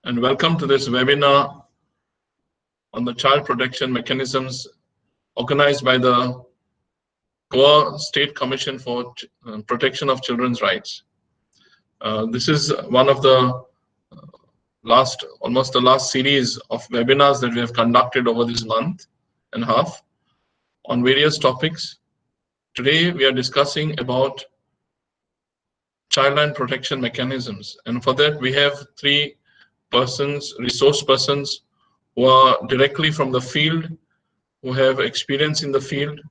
and welcome to this webinar on the child protection mechanisms organized by the Goa State Commission for Protection of Children's Rights. This is one of the almost the last series of webinars that we have conducted over this month and a half on various topics. Today we are discussing about childline protection mechanisms, and for that we have three resource persons who are directly from the field, who have experience in the field,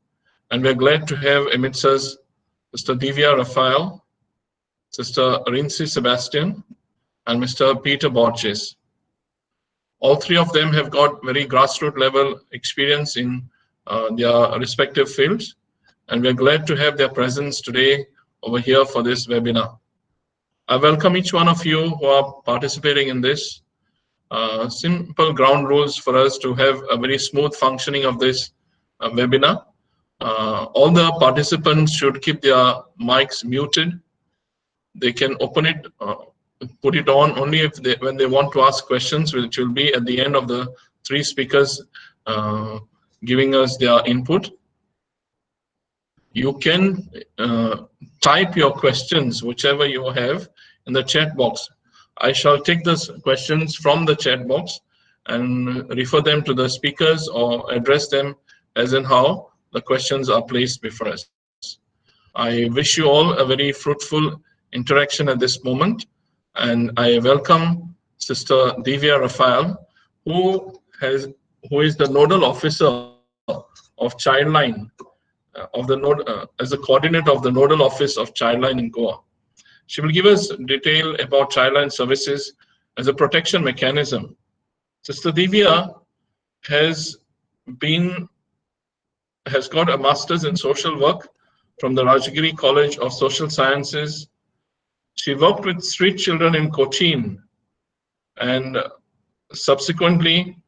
and we are glad to have amidst us Mr. Divya Rafael, Sister Rincy Sebastian, and Mr. Peter Borges. All three of them have got very grassroots level experience in their respective fields, and we are glad to have their presence today over here for this webinar. I welcome each one of you who are participating in this. Simple ground rules for us to have a very smooth functioning of this webinar. All the participants should keep their mics muted. They can open it, put it on only when they want to ask questions, which will be at the end of the three speakers giving us their input. You can type your questions, whichever you have, in the chat box. I shall take those questions from the chat box and refer them to the speakers or address them as in how the questions are placed before us. I wish you all a very fruitful interaction at this moment, and I welcome Sister Divya Rafael, who is the nodal officer of Childline, as a coordinator of the nodal office of Childline in Goa. She will give us detail about Childline services as a protection mechanism. Sister Divya has got a master's in social work from the Rajagiri College of Social Sciences. She worked with street children in Cochin, and subsequently,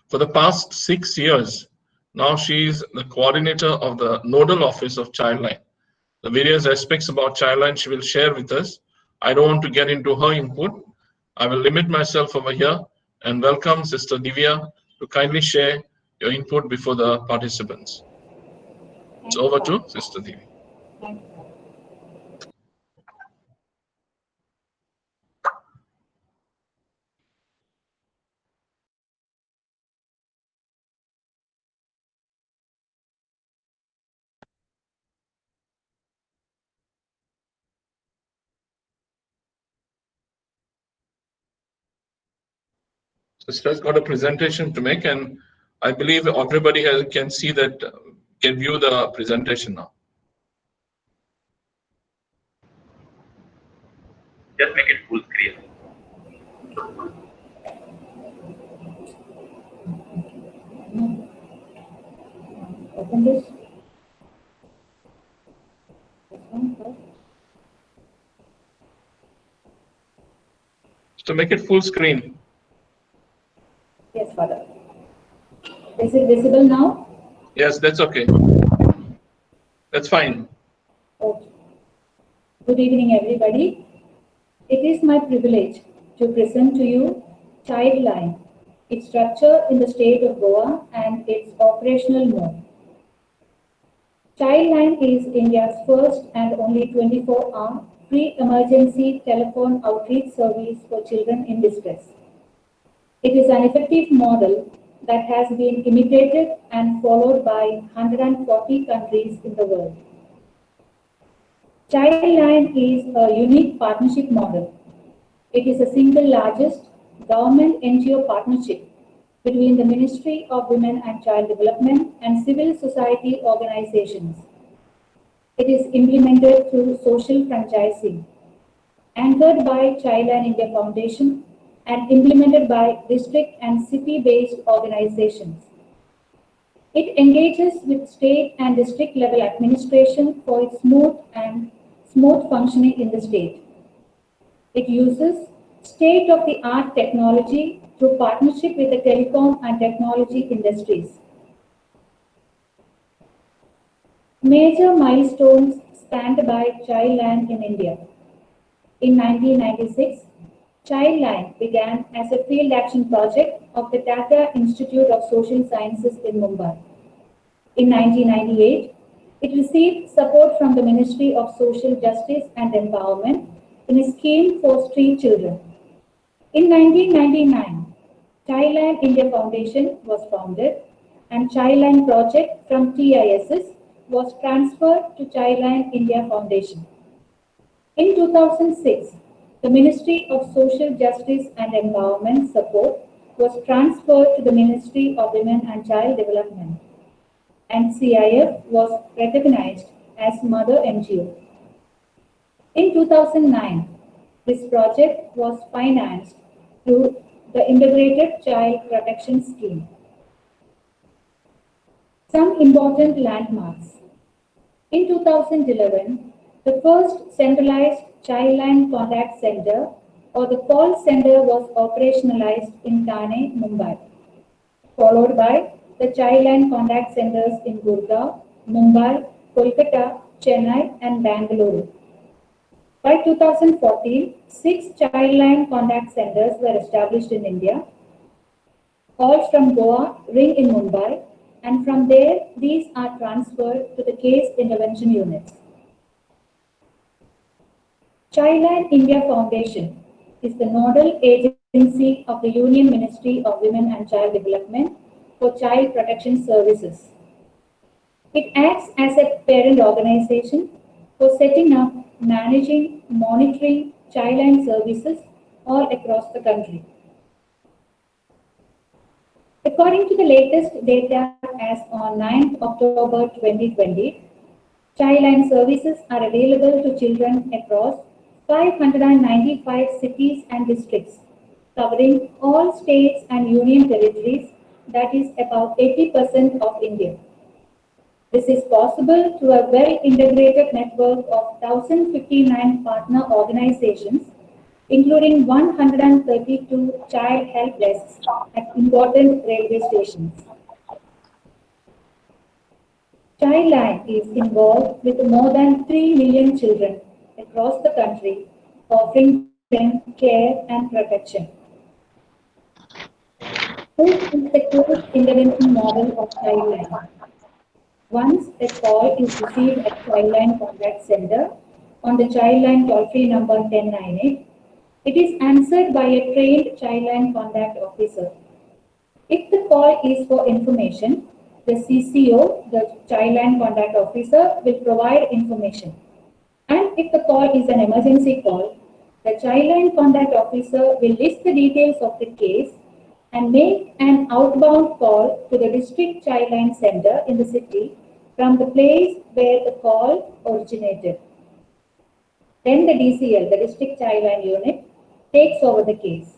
for the past 6 years, now she is the coordinator of the nodal office of Childline. The various aspects about Childline she will share with us. I don't want to get into her input. I will limit myself over here and welcome Sister Divya to kindly share your input before the participants. It's over to Sister Divya. Thank you. Sister's got a presentation to make, and I believe everybody can see that, can view the presentation now. Just make it full screen. Open this. This one first. To make it full screen. Yes, Father. Is it visible now? Yes, that's okay. That's fine. Okay. Good evening, everybody. It is my privilege to present to you Childline, its structure in the state of Goa and its operational mode. Childline is India's first and only 24-hour free emergency telephone outreach service for children in distress. It is an effective model that has been imitated and followed by 140 countries in the world. Childline is a unique partnership model. It is the single largest government NGO partnership between the Ministry of Women and Child Development and civil society organizations. It is implemented through social franchising, anchored by Childline India Foundation and implemented by district and city-based organizations. It engages with state and district level administration for its smooth functioning in the state. It uses state-of-the-art technology through partnership with the telecom and technology industries. Major milestones spanned by Childline in India. In 1996, Childline began as a field action project of the Tata Institute of Social Sciences in Mumbai. In 1998, it received support from the Ministry of Social Justice and Empowerment in a scheme for street children. In 1999, Childline India Foundation was founded and Childline project from TISS was transferred to Childline India Foundation. In 2006, the Ministry of Social Justice and Empowerment support was transferred to the Ministry of Women and Child Development, and CIF was recognized as Mother NGO. In 2009, this project was financed through the Integrated Child Protection Scheme. Some important landmarks. In 2011, the first centralized Childline Contact Center or the call center was operationalized in Thane, Mumbai, followed by the Childline Contact Centers in Gurgaon, Mumbai, Kolkata, Chennai, and Bangalore. By 2014, 6 Childline Contact Centers were established in India. Calls from Goa ring in Mumbai, and from there, these are transferred to the case intervention units. Childline India Foundation is the nodal agency of the Union Ministry of Women and Child Development for Child Protection Services. It acts as a parent organization for setting up, managing, monitoring childline services all across the country. According to the latest data as on 9th October 2020, childline services are available to children across 595 cities and districts, covering all states and union territories, that is about 80% of India. This is possible through a well-integrated network of 1,059 partner organizations, including 132 child help desks at important railway stations. Childline is involved with more than 3 million children across the country, offering them care and protection. This is the core intervention model of Childline. Once a call is received at Childline Contact Center on the Childline toll-free number 1098, it is answered by a trained Childline Contact Officer. If the call is for information, the CCO, the Childline Contact Officer, will provide information. And if the call is an emergency call, the Childline Contact Officer will list the details of the case and make an outbound call to the district Childline Center in the city from the place where the call originated. Then the DCL, the District Childline Unit, takes over the case.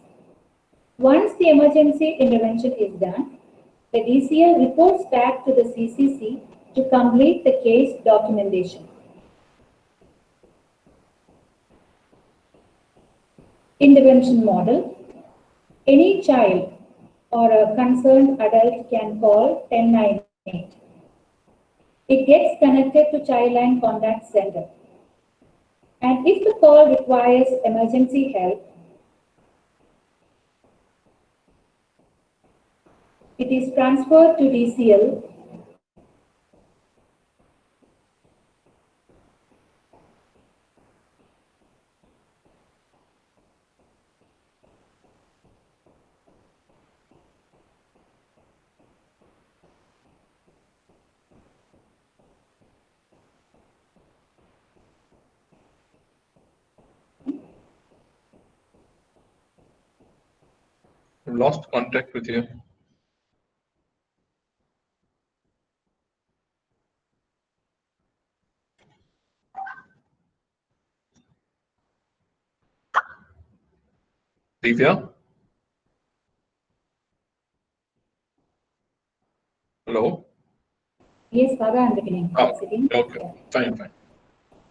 Once the emergency intervention is done, the DCL reports back to the CCC to complete the case documentation. Intervention model. Any child or a concerned adult can call 1098. It gets connected to Childline Contact Center. And if the call requires emergency help, it is transferred to DCL. Lost contact with you. Divya? Hello? Yes, Baba, I'm beginning. Okay, fine.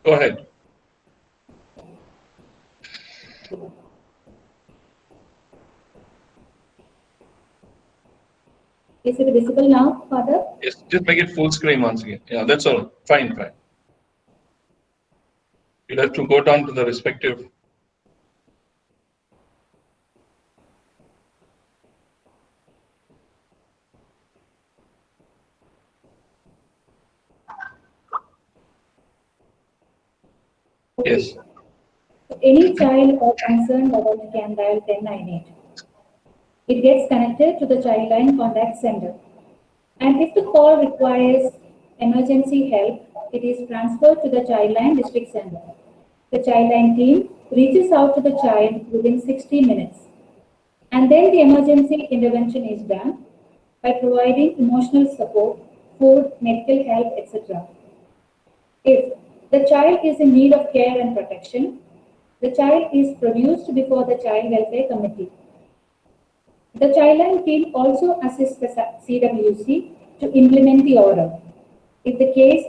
Go ahead. Is it visible now, Father? Yes, just make it full screen once again. Yeah, that's all. Fine. You'll have to go down to the respective. Yes. So any child or concerned adult can dial 1098. It gets connected to the Childline Contact Center. And if the call requires emergency help, it is transferred to the Childline District Center. The Childline team reaches out to the child within 60 minutes. And then the emergency intervention is done by providing emotional support, food, medical help, etc. If the child is in need of care and protection, the child is produced before the Child Welfare Committee. The Childline team also assists the CWC to implement the order. If the case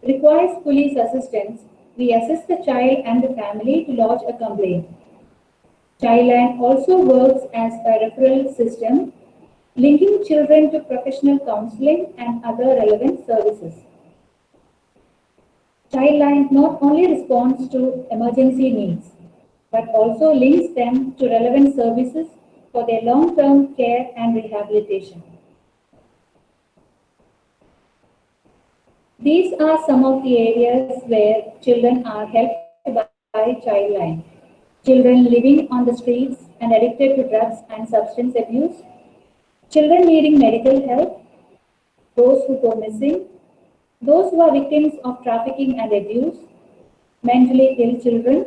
requires police assistance, we assist the child and the family to lodge a complaint. Childline also works as a referral system, linking children to professional counseling and other relevant services. Childline not only responds to emergency needs, but also links them to relevant services for their long-term care and rehabilitation. These are some of the areas where children are helped by Childline. Children living on the streets and addicted to drugs and substance abuse, children needing medical help, those who go missing, those who are victims of trafficking and abuse, mentally ill children,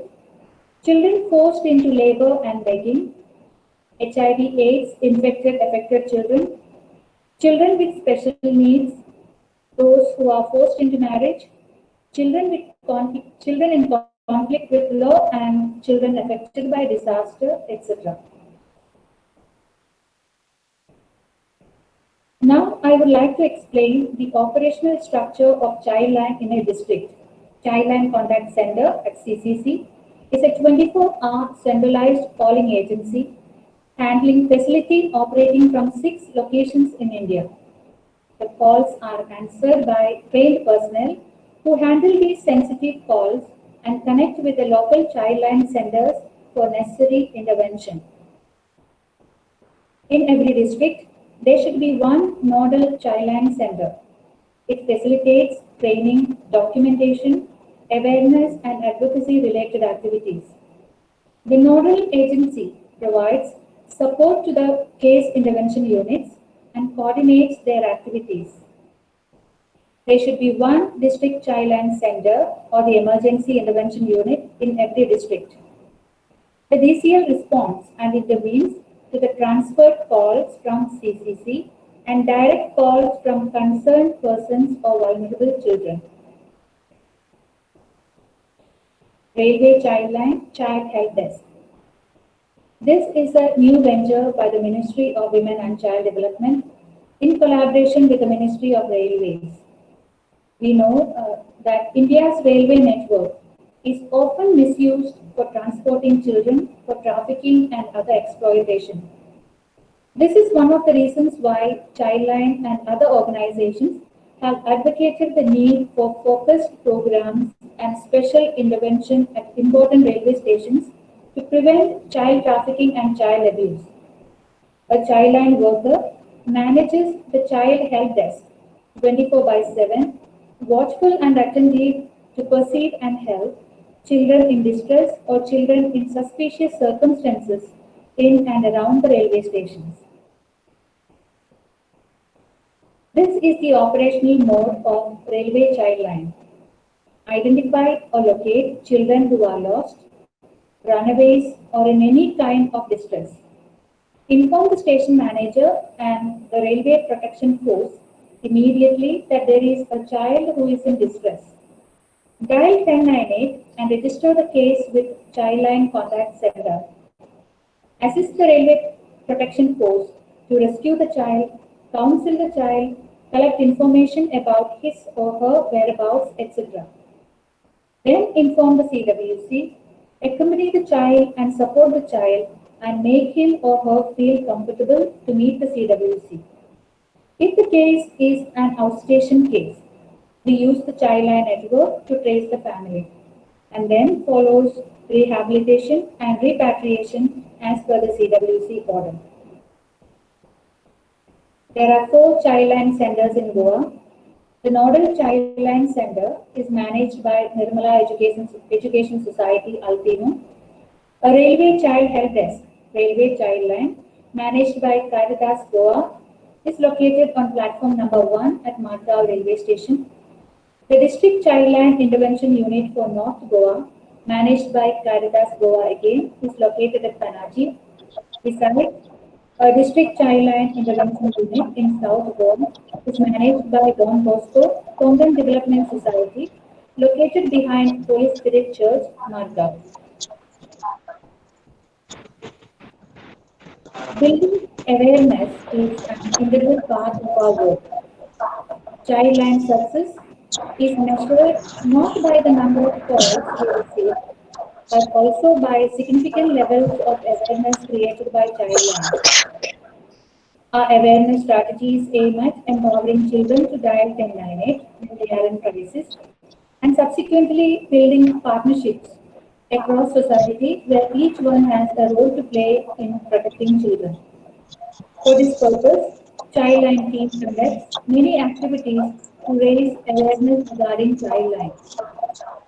children forced into labor and begging, HIV/AIDS infected affected children, children with special needs, those who are forced into marriage, children in conflict with law, and children affected by disaster, etc. Now, I would like to explain the operational structure of Childline in a district. Childline Contact Center at CCC is a 24-hour centralized calling agency handling facility operating from 6 locations in India. The calls are answered by trained personnel who handle these sensitive calls and connect with the local Childline centers for necessary intervention. In every district, there should be one nodal Childline center. It facilitates training, documentation, awareness, and advocacy related activities. The nodal agency provides support to the case intervention units and coordinates their activities. There should be one district Childline center or the emergency intervention unit in every district. The DCL responds and intervenes to the transferred calls from CCC and direct calls from concerned persons or vulnerable children. Railway Childline Child Help Desk. This is a new venture by the Ministry of Women and Child Development in collaboration with the Ministry of Railways. We know that India's railway network is often misused for transporting children for trafficking and other exploitation. This is one of the reasons why Childline and other organizations have advocated the need for focused programs and special intervention at important railway stations to prevent child trafficking and child abuse. A Childline worker manages the child help desk 24/7, watchful and attentive to perceive and help children in distress or children in suspicious circumstances in and around the railway stations. This is the operational mode of Railway Childline. Identify or locate children who are lost, runaways, or in any kind of distress. Inform the station manager and the Railway Protection Force immediately that there is a child who is in distress. Dial 1098 and register the case with Childline Contact Center. Assist the Railway Protection Force to rescue the child, counsel the child, collect information about his or her whereabouts, etc. Then inform the CWC, accompany the child and support the child and make him or her feel comfortable to meet the CWC. If the case is an outstation case, we use the Childline network to trace the family, and then follows rehabilitation and repatriation as per the CWC order. There are 4 Childline centers in Goa. The Nodal Childline Center is managed by Nirmala Education Society, Alpino. A Railway Child Help Desk, Railway Childline, managed by Caritas Goa, is located on platform number 1 at Madgaon Railway Station. The District Childline Intervention Unit for North Goa, managed by Caritas Goa again, is located at Panaji. Besides, a District Childline Intervention Unit in South Goa is managed by Don Bosco Konkan Development Society, located behind Holy Spirit Church, Madgaon. Building awareness is an integral part of our work. Childline success is measured not by the number of calls we receive, but also by significant levels of awareness created by Childline. Our awareness strategies aim at empowering children to dial 1098 when they are in crisis, and subsequently building partnerships across society where each one has a role to play in protecting children. For this purpose, Childline team conducts many activities to raise awareness regarding Childline,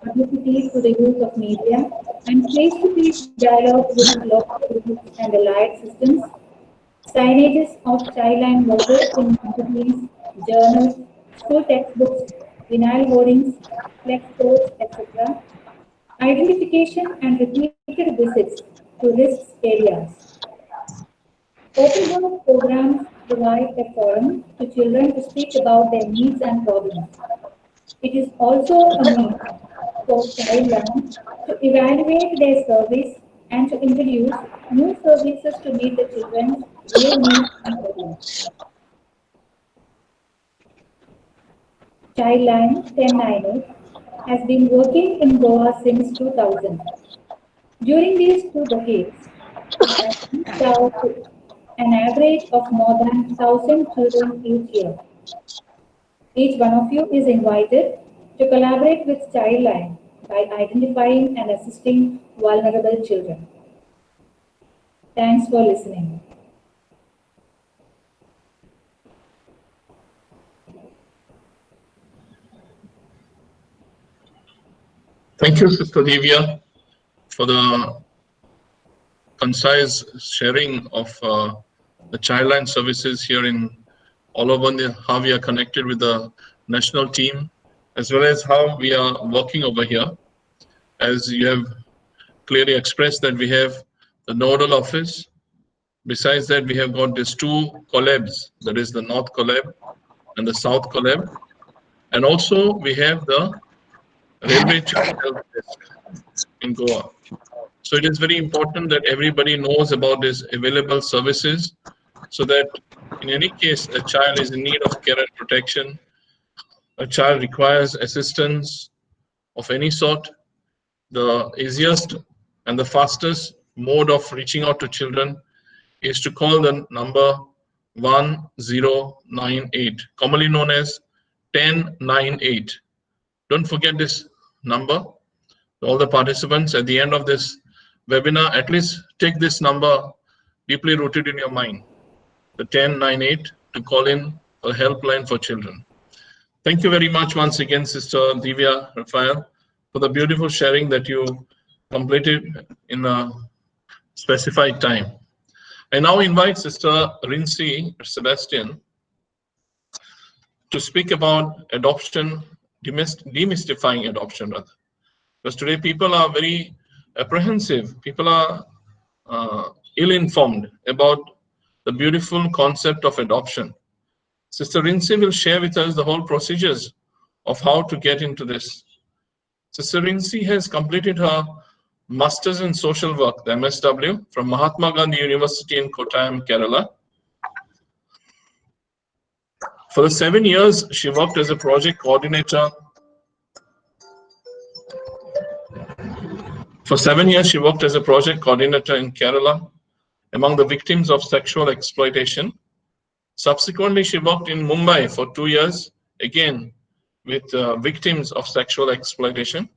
publicity through the use of media, and face-to-face dialogue with local groups and allied systems, signages of Childline logos in magazines, journals, school textbooks, vinyl hoardings, flex boards, etc., identification and repeated visits to risk areas. Open house programs provide a forum to children to speak about their needs and problems. It is also a means for Childline to evaluate their service and to introduce new services to meet the children's real needs and problems. Childline 1098 has been working in Goa since 2000. During these 2 decades, it has reached out to an average of more than 1,000 children each year. Each one of you is invited to collaborate with Childline by identifying and assisting vulnerable children. Thanks for listening. Thank you, Sister Divya, for the concise sharing of the Childline services here in all over how we are connected with the national team, as well as how we are working over here. As you have clearly expressed that we have the nodal office. Besides that, we have got these 2 collabs, that is the North collab and the South collab. And also we have the Railway Child Help Desk in Goa. So it is very important that everybody knows about these available services, so that in any case a child is in need of care and protection, a child requires assistance of any sort, the easiest and the fastest mode of reaching out to children is to call the number 1098, commonly known as 1098. Don't forget this number. All the participants at the end of this webinar, at least take this number deeply rooted in your mind, the 1098, to call in a helpline for children. Thank you very much once again, Sister Divya Raphael, for the beautiful sharing that you completed in a specified time. I now invite Sister Rincy Sebastian to speak about adoption, demystifying adoption rather. Because today people are very apprehensive, people are ill-informed about the beautiful concept of adoption. Sister Rincy will share with us the whole procedures of how to get into this. Sister Rincy has completed her Masters in Social Work, the MSW, from Mahatma Gandhi University in Kottayam, Kerala. For the 7 years, she worked as a project coordinator. For 7 years, she worked as a project coordinator in Kerala among the victims of sexual exploitation. Subsequently, she worked in Mumbai for 2 years, again with victims of sexual exploitation.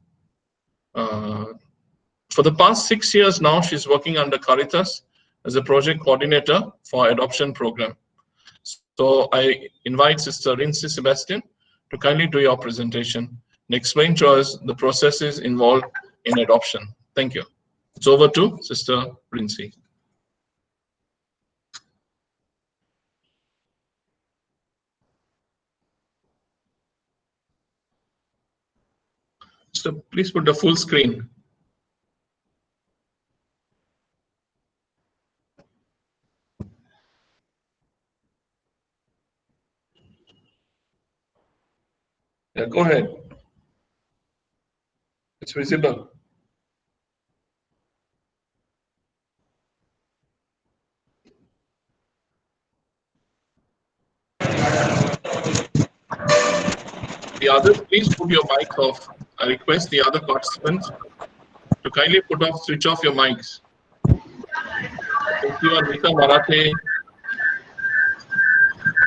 For the past 6 years now, she's working under Caritas as a project coordinator for adoption program. So I invite Sister Rincy Sebastian to kindly do your presentation and explain to us the processes involved in adoption. Thank you. It's over to Sister Rincy. So please put the full screen. Yeah, go ahead. It's visible. The others, please put your mics off. I request the other participants to kindly switch off your mics. If you are Rita Marathe,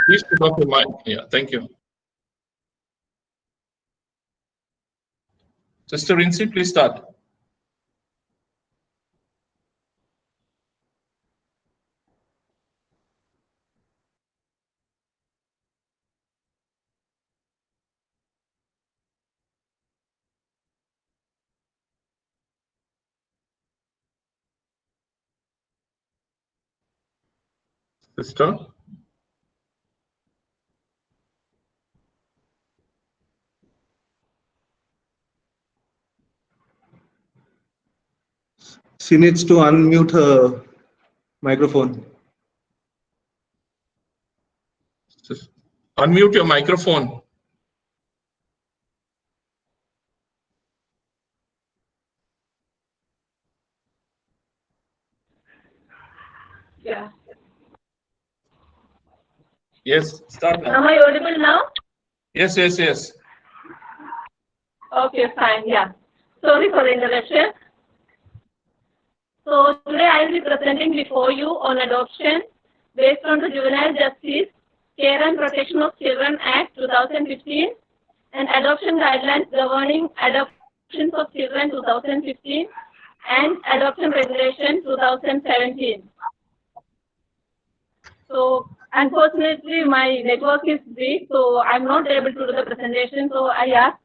please put off your mic. Yeah, thank you. Sister Rincy, please start. Sister? She needs to unmute her microphone. Unmute your microphone. Yeah. Yes, start now. Am I audible now? Yes, yes, yes. Okay, fine. Yeah. Sorry for the interruption. So today I will be presenting before you on adoption based on the Juvenile Justice, Care and Protection of Children Act 2015 and Adoption Guidelines Governing Adoptions of Children 2015 and Adoption Regulation 2017. So unfortunately my network is weak, so I'm not able to do the presentation. So I asked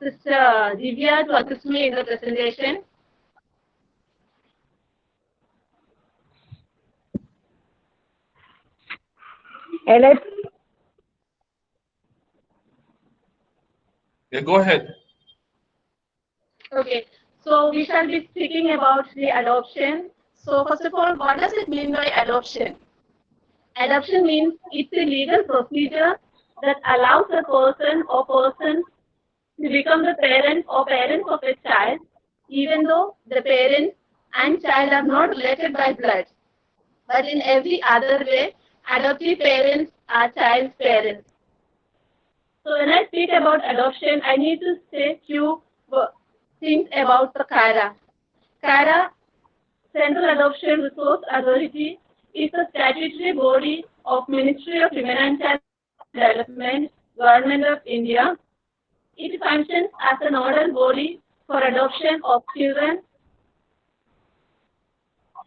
Sister Divya to assist me in the presentation. Yeah, go ahead. Okay, so we shall be speaking about the adoption. So first of all, what does it mean by adoption? Adoption means it's a legal procedure that allows a person or persons to become the parent or parents of a child, even though the parents and child are not related by blood. But in every other way, adoptive parents are child's parents. So when I speak about adoption, I need to say few things about the CARA. CARA, Central Adoption Resource Authority, is a statutory body of Ministry of Women and Child Development, Government of India. It functions as a nodal body for adoption of children,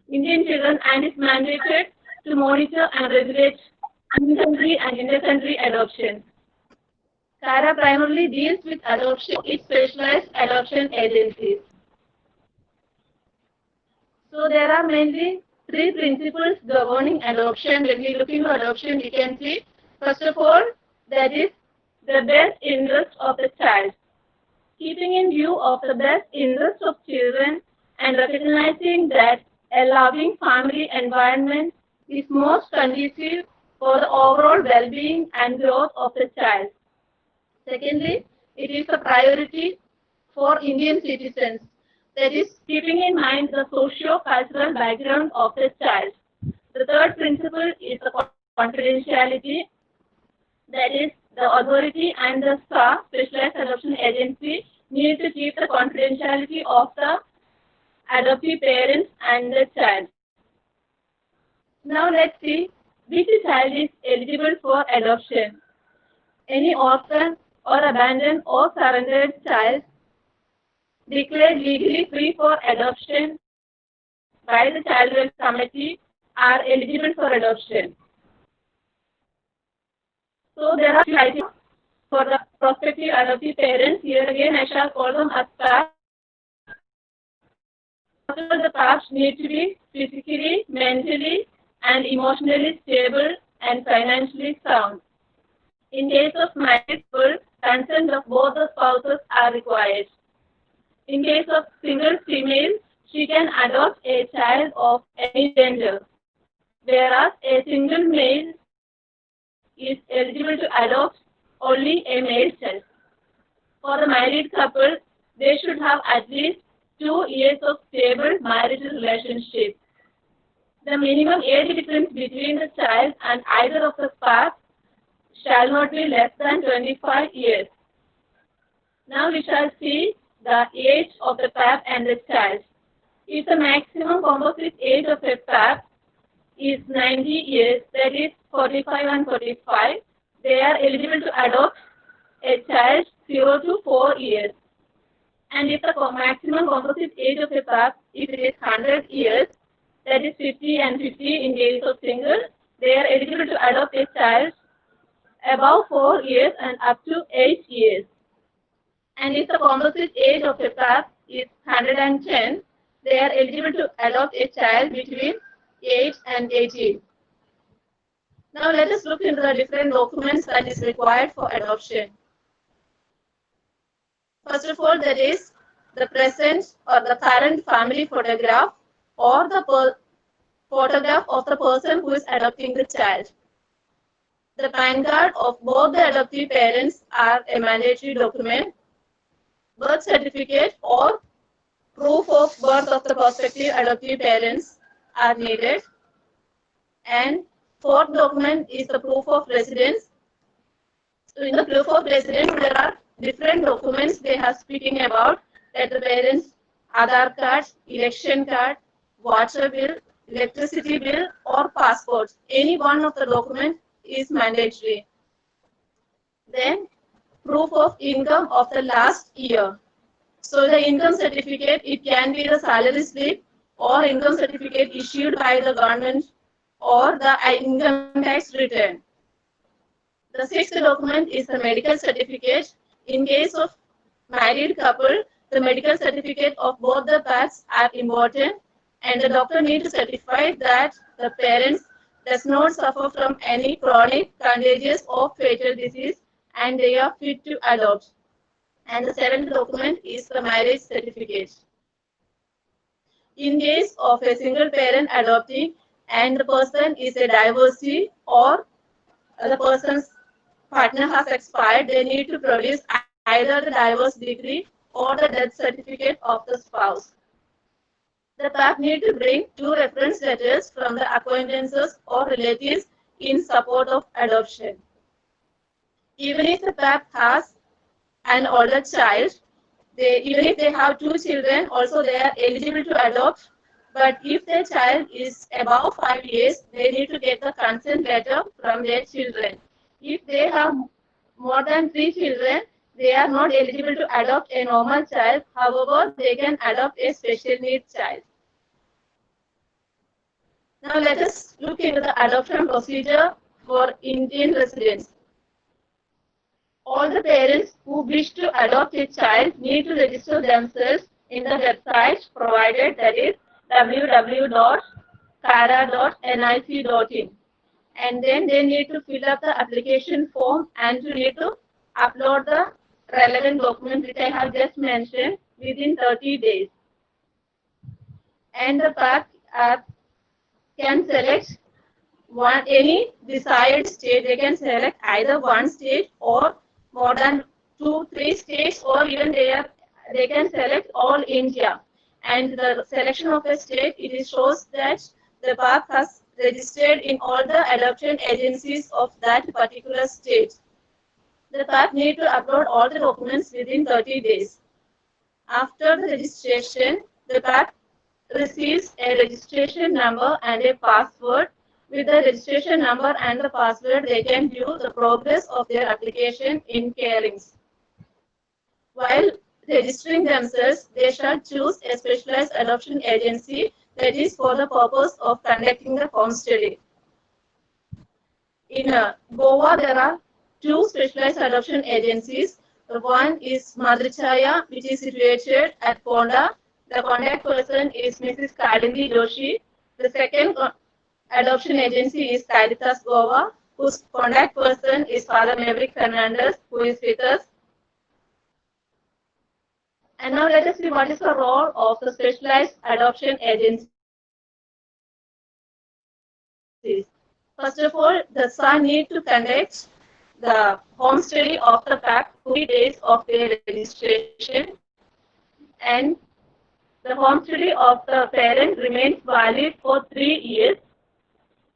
Indian children, and is mandated to monitor and regulate in-country and inter-country adoption. CARA primarily deals with adoption, its specialized adoption agencies. So there are mainly three principles governing adoption. When we look into adoption, we can see, first of all, that is the best interest of the child. Keeping in view of the best interest of children and recognizing that a loving family environment is most conducive for the overall well-being and growth of the child. Secondly, it is a priority for Indian citizens. That is, keeping in mind the socio-cultural background of the child. The third principle is the confidentiality. That is, the authority and the STA, Specialized Adoption Agency, need to keep the confidentiality of the adoptive parents and the child. Now let's see which child is eligible for adoption. Any orphan or abandoned or surrendered child declared legally free for adoption by the Child Welfare Committee are eligible for adoption. So there are few criteria For the prospective adoptive parents, here again I shall call them as PAPs. The PAPs need to be physically, mentally, and emotionally stable and financially sound. In case of married couple, consent of both the spouses are required. In case of single female, she can adopt a child of any gender, whereas a single male is eligible to adopt only a male child. For the married couple, they should have at least 2 years of stable marital relationship. The minimum age difference between the child and either of the PAPs shall not be less than 25 years. Now we shall see the age of the PAP and the child. If the maximum composite age of a PAP is 90 years, that is 45 and 45, they are eligible to adopt a child 0 to 4 years. And if the maximum composite age of a PAP, if it is 100 years, that is 50 and 50 in case of single, they are eligible to adopt a child above 4 years and up to 8 years. And if the composite age of a PAP is 110, they are eligible to adopt a child between 8 and 18. Now let us look into the different documents that is required for adoption. First of all, that is the present or the current family photograph or the photograph of the person who is adopting the child. The PAN card of both the adoptive parents are a mandatory document. Birth certificate or proof of birth of the prospective adoptive parents are needed. And fourth document is the proof of residence. So in the proof of residence, there are different documents they are speaking about, that the parents' Aadhaar card, election card, water bill, electricity bill, or passport. Any one of the documents is mandatory. Then proof of income of the last year. So the income certificate, it can be the salary slip or income certificate issued by the government or the income tax return. The sixth document is the medical certificate. In case of married couple, the medical certificate of both the PAPs are important, and the doctor needs to certify that the parents does not suffer from any chronic, contagious or fatal disease and they are fit to adopt. And the seventh document is the marriage certificate. In case of a single parent adopting and the person is a divorcee or the person's partner has expired, they need to produce either the divorce decree or the death certificate of the spouse. The PAP need to bring 2 reference letters from the acquaintances or relatives in support of adoption. Even if the PAP has an older child, even if they have 2 children, also they are eligible to adopt. But if their child is above 5 years, they need to get the consent letter from their children. If they have more than 3 children, they are not eligible to adopt a normal child. However, they can adopt a special needs child. Now let us look into the adoption procedure for Indian residents. All the parents who wish to adopt a child need to register themselves in the website provided, that is www.cara.nic.in. And then they need to fill up the application form and to need to upload the relevant documents which I have just mentioned within 30 days. And the PAP can select any desired state. They can select either one state or more than 2-3 states, or even they can select all India. And the selection of a state, it shows that the PAP has registered in all the adoption agencies of that particular state. The PAP need to upload all the documents within 30 days. After the registration, the PAP receives a registration number and a password. With the registration number and the password, they can view the progress of their application in Carings. While registering themselves, they shall choose a specialized adoption agency that is for the purpose of conducting the home study. In Goa, there are two specialized adoption agencies. One is Madhurchaya, which is situated at Ponda. The contact person is Mrs. Kalindi Joshi. The second adoption agency is Caritas Goa, whose contact person is Father Maverick Fernandez, who is with us. And now let us see what is the role of the specialized adoption agencies. First of all, the SAR need to conduct the home study of the PAC 3 days of their registration, and the home study of the parent remains valid for 3 years.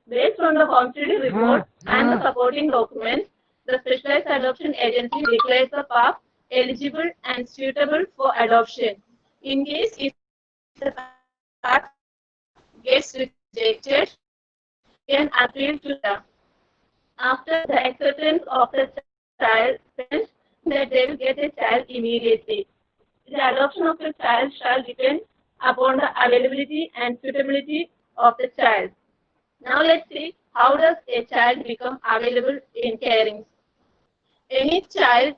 Based on the home study report and the supporting documents, the specialized adoption agency declares the PAC eligible and suitable for adoption. In case if the PAC gets rejected, can appeal to the after the acceptance of the child, that they will get a child immediately. The adoption of the child shall depend upon the availability and suitability of the child. Now let's see how does a child become available in carings. Any child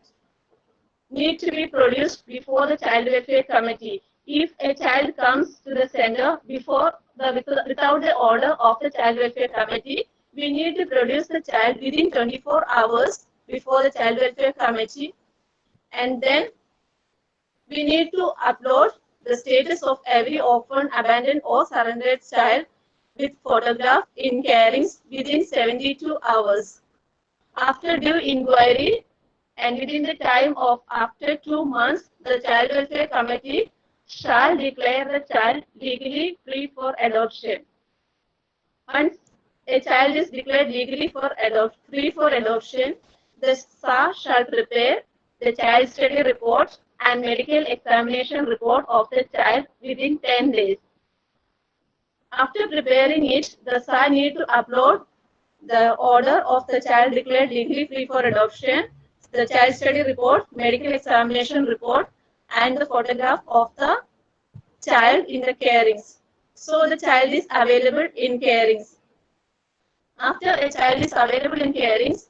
needs to be produced before the Child Welfare Committee. If a child comes to the center without the order of the Child Welfare Committee, we need to produce the child within 24 hours before the Child Welfare Committee, and then we need to upload the status of every orphan, abandoned or surrendered child with photograph in carings within 72 hours. After due inquiry and within the time of after 2 months, the Child Welfare Committee shall declare the child legally free for adoption. Once a child is declared legally free for adoption, the SAR shall prepare the child study report and medical examination report of the child within 10 days. After preparing it, the SAR need to upload the order of the child declared legally free for adoption, the child study report, medical examination report, and the photograph of the child in the carings. So the child is available in carings. After a child is available in carings,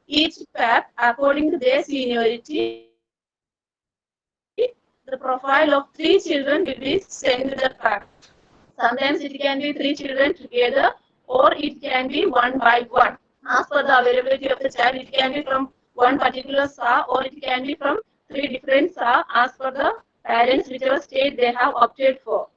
each PAP, according to their seniority, the profile of 3 children will be sent to the PAP. Sometimes it can be 3 children together, or it can be one by one. As per the availability of the child, it can be from one particular SAR, or it can be from 3 different SAR as per the parents, whichever state they have opted for.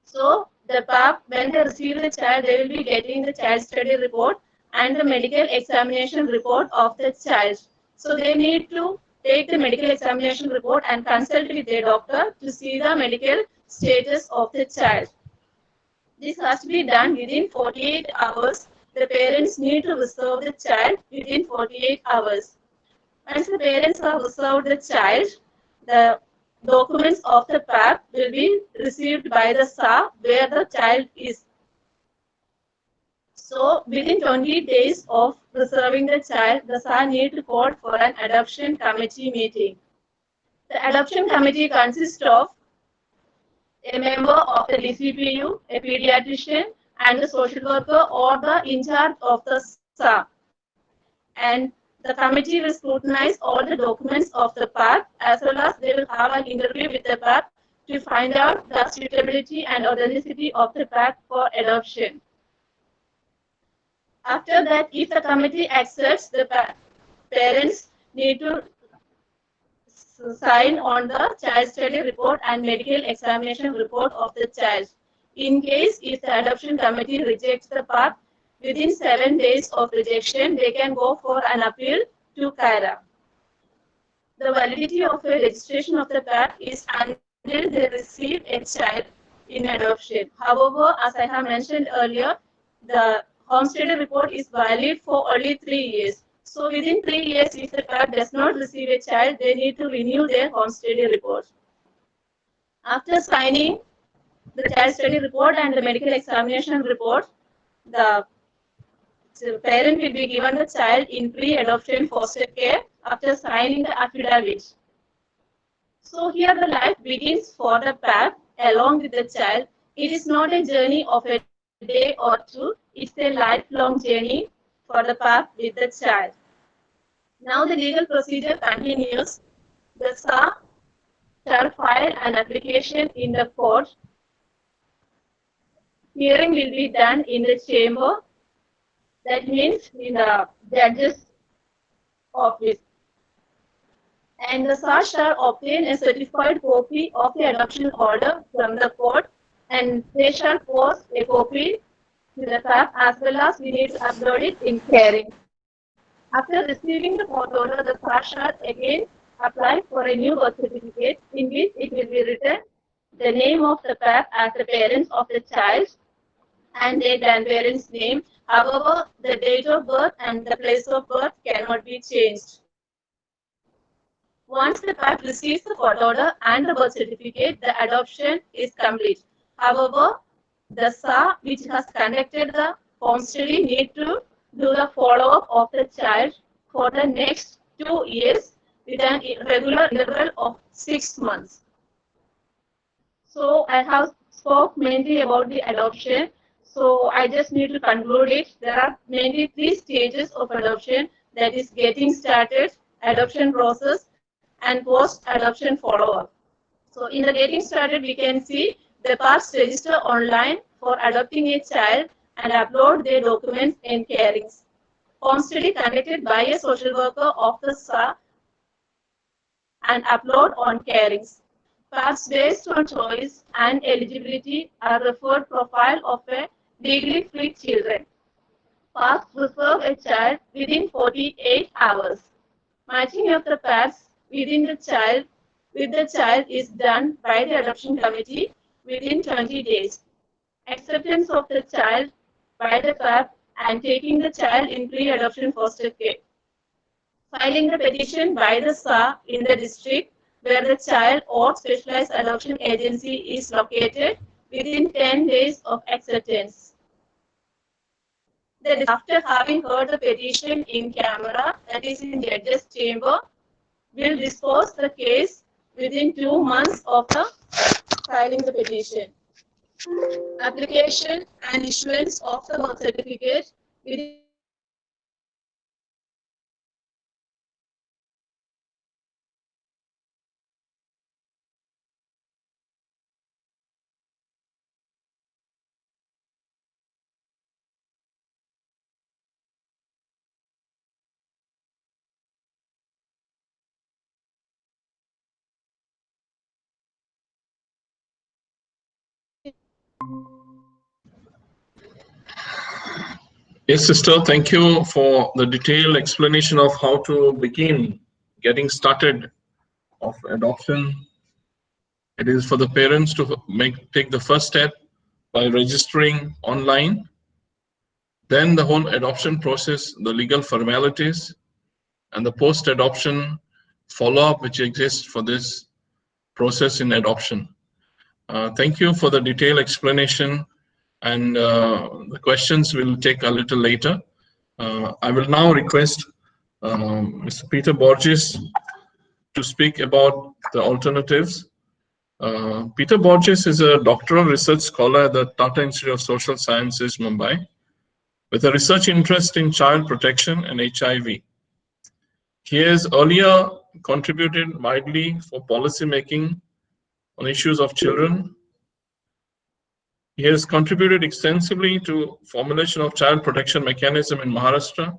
So the PAP, when they receive the child, they will be getting the child study report and the medical examination report of the child. So they need to take the medical examination report and consult with their doctor to see the medical status of the child. This has to be done within 48 hours. The parents need to reserve the child within 48 hours. Once the parents have reserved the child, the documents of the PAP will be received by the SAR where the child is. So within 20 days of reserving the child, the SAR need to call for an adoption committee meeting. The adoption committee consists of a member of the DCPU, a pediatrician, and the social worker or the in charge of the SAR. And the committee will scrutinize all the documents of the PAP, as well as they will have an interview with the PAP to find out the suitability and authenticity of the PAP for adoption. After that, if the committee accepts, the parents need to sign on the child study report and medical examination report of the child. In case if the adoption committee rejects the PAP, within 7 days of rejection, they can go for an appeal to CARA. The validity of a registration of the PAP is until they receive a child in adoption. However, as I have mentioned earlier, the home study report is valid for only 3 years. So within 3 years, if the PAP does not receive a child, they need to renew their home study report. After signing the child study report and the medical examination report, the parent will be given the child in pre-adoption foster care after signing the affidavit. So here the life begins for the PAP along with the child. It is not a journey of a day or two. It's a lifelong journey for the PAP with the child. Now the legal procedure continues. The SAR shall file an application in the court. Hearing will be done in the chamber. That means in the judge's office. And the SAR shall obtain a certified copy of the adoption order from the court, and they shall post a copy to the FAP, as well as we need to upload it in Caring. After receiving the court order, the SAR shall again apply for a new birth certificate, in which it will be written the name of the FAP as the parents of the child and their grandparents' name. However, the date of birth and the place of birth cannot be changed. Once the FAP receives the court order and the birth certificate, the adoption is complete. However, the SAR which has conducted the home study need to do the follow-up of the child for the next 2 years with an regular interval of 6 months. So I have spoke mainly about the adoption. So I just need to conclude it. There are mainly 3 stages of adoption, that is getting started, adoption process, and post-adoption follow-up. So in the getting started, we can see the parents register online for adopting a child and upload their documents in Carings. Home study conducted by a social worker of the SAR and upload on Carings. Paths based on choice and eligibility are referred profile of a legally free children. Paths reserve a child within 48 hours. Matching of the paths within the child with the child is done by the adoption committee within 20 days. Acceptance of the child by the PAP and taking the child in pre-adoption foster care. Filing the petition by the SAR in the district where the child or specialized adoption agency is located within 10 days of acceptance. That is, after having heard the petition in camera, that is in judge's chamber, will dispose the case within 2 months of the filing the petition. Application and issuance of the birth certificate within Yes, sister, thank you for the detailed explanation of how to begin getting started of adoption. It is for the parents to take the first step by registering online, then the whole adoption process, the legal formalities, and the post-adoption follow-up which exists for this process in adoption. Thank you for the detailed explanation, and the questions will take a little later. I will now request Mr. Peter Borges to speak about the alternatives. Peter Borges is a doctoral research scholar at the Tata Institute of Social Sciences, Mumbai, with a research interest in child protection and HIV. He has earlier contributed widely for policy making on issues of children. He has contributed extensively to formulation of child protection mechanism in Maharashtra.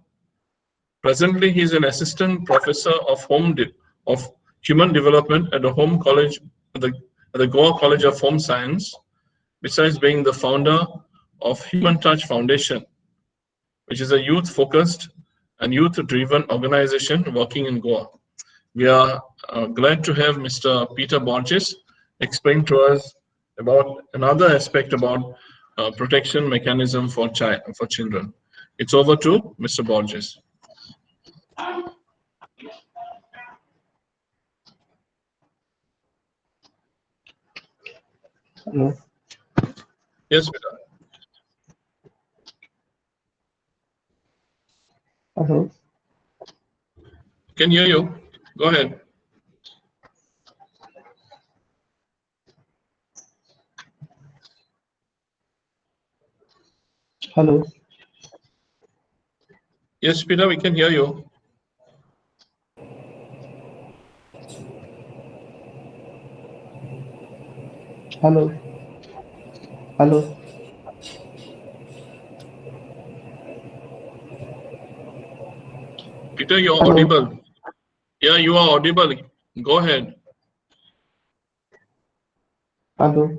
Presently, he is an assistant professor of human development at the Home College, at the Goa College of Home Science, besides being the founder of Human Touch Foundation, which is a youth-focused and youth-driven organization working in Goa. We are glad to have Mr. Peter Borges explain to us about another aspect about protection mechanism for children. It's over to Mr. Borges. Hello. Yes, Peter. Hello. Can hear you. Go ahead. Hello. Yes, Peter, we can hear you. Hello. Hello. Peter, you're Hello. audible. Yeah, you are audible. Go ahead. Hello.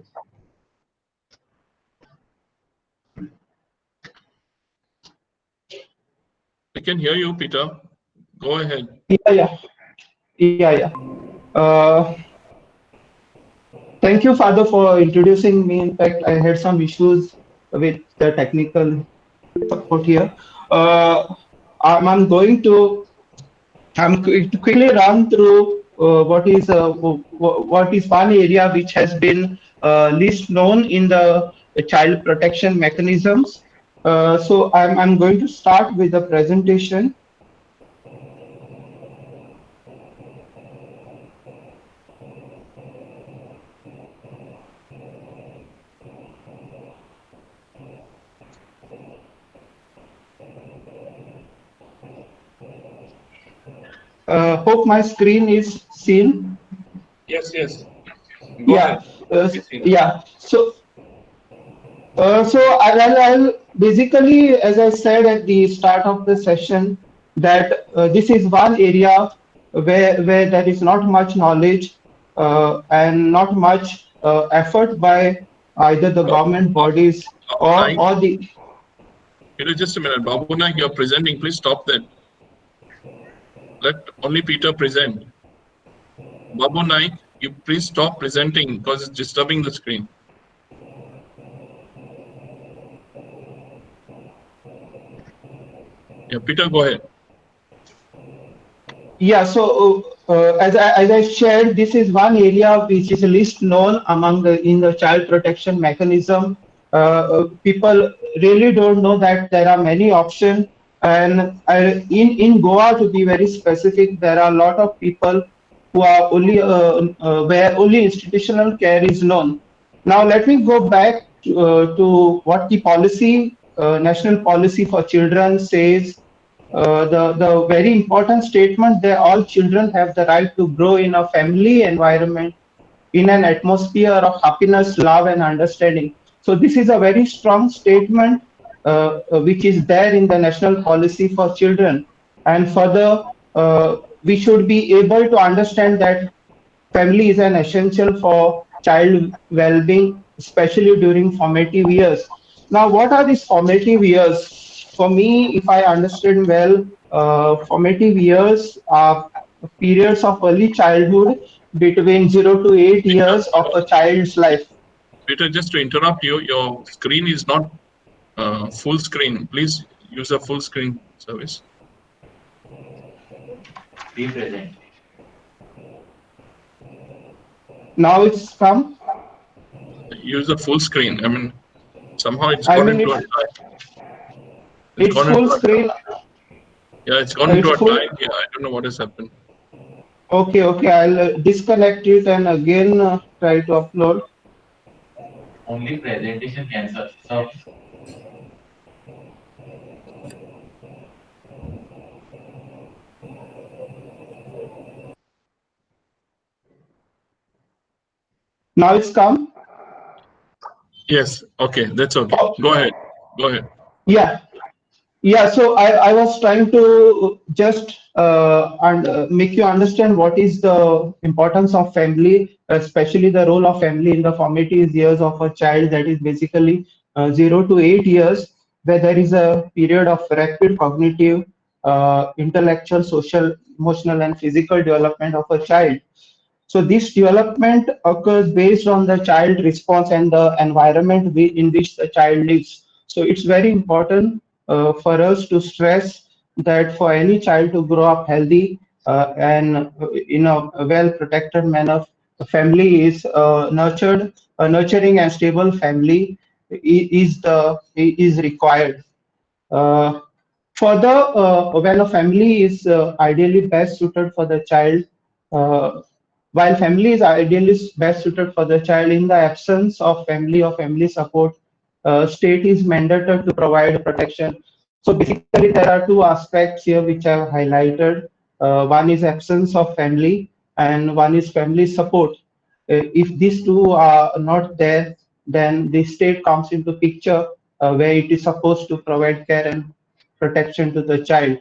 I can hear you, Peter. Go ahead. Yeah. Thank you, Father, for introducing me. In fact, I had some issues with the technical support here. Uh, I'm going to quickly run through what is one area which has been least known in the child protection mechanisms. So I'm going to start with the presentation. Hope my screen is seen. Yes, yes. Go Yeah, ahead. yeah. So I'll basically, as I said at the start of the session, that this is one area where there is not much knowledge and not much effort by either the government bodies Babu Naik, or the. Peter, just a minute. Babu Naik, you're presenting. Please stop that. Let only Peter present. Babu Naik, you please stop presenting because it's disturbing the screen. Yeah, Peter, go ahead. Yeah, so as I shared, this is one area which is least known among in the child protection mechanism. People really don't know that there are many options, and in Goa, to be very specific, there are a lot of people who are only where only institutional care is known. Now, let me go back to what the policy, national policy for children says. The very important statement that all children have the right to grow in a family environment in an atmosphere of happiness, love, and understanding. So this is a very strong statement which is there in the national policy for children. And further, we should be able to understand that family is an essential for child well-being, especially during formative years. Now, what are these formative years? For me, if I understand well, formative years are periods of early childhood between 0 to 8 years of a child's life. Peter, just to interrupt you, your screen is not full screen. Please use a full screen service. Be present. Now it's come. Use the full screen. I mean, somehow it's I gone mean, into a it's gone full into a screen. yeah, it's gone into It's a full. tie. Yeah, I don't know what has happened. Okay. I'll disconnect it and again try to upload. Only presentation can serve. Now it's come. Yes. Okay, that's okay. Oh, Go ahead. Go ahead. yeah. Yeah, so I was trying to just make you understand what is the importance of family, especially the role of family in the formative years of a child, that is basically 0 to 8 years, where there is a period of rapid cognitive, intellectual, social, emotional, and physical development of a child. So this development occurs based on the child response and the environment in which the child lives. So it's very important for us to stress that for any child to grow up healthy and in a well protected manner, the family is nurtured, a nurturing and stable family is required. Uh, Further, when a family is ideally best suited for the child, uh, while family is ideally best suited for the child, in the absence of family or family support, state is mandated to provide protection. So basically, there are two aspects here which I have highlighted. One is absence of family, and one is family support. If these two are not there, then the state comes into picture where it is supposed to provide care and protection to the child.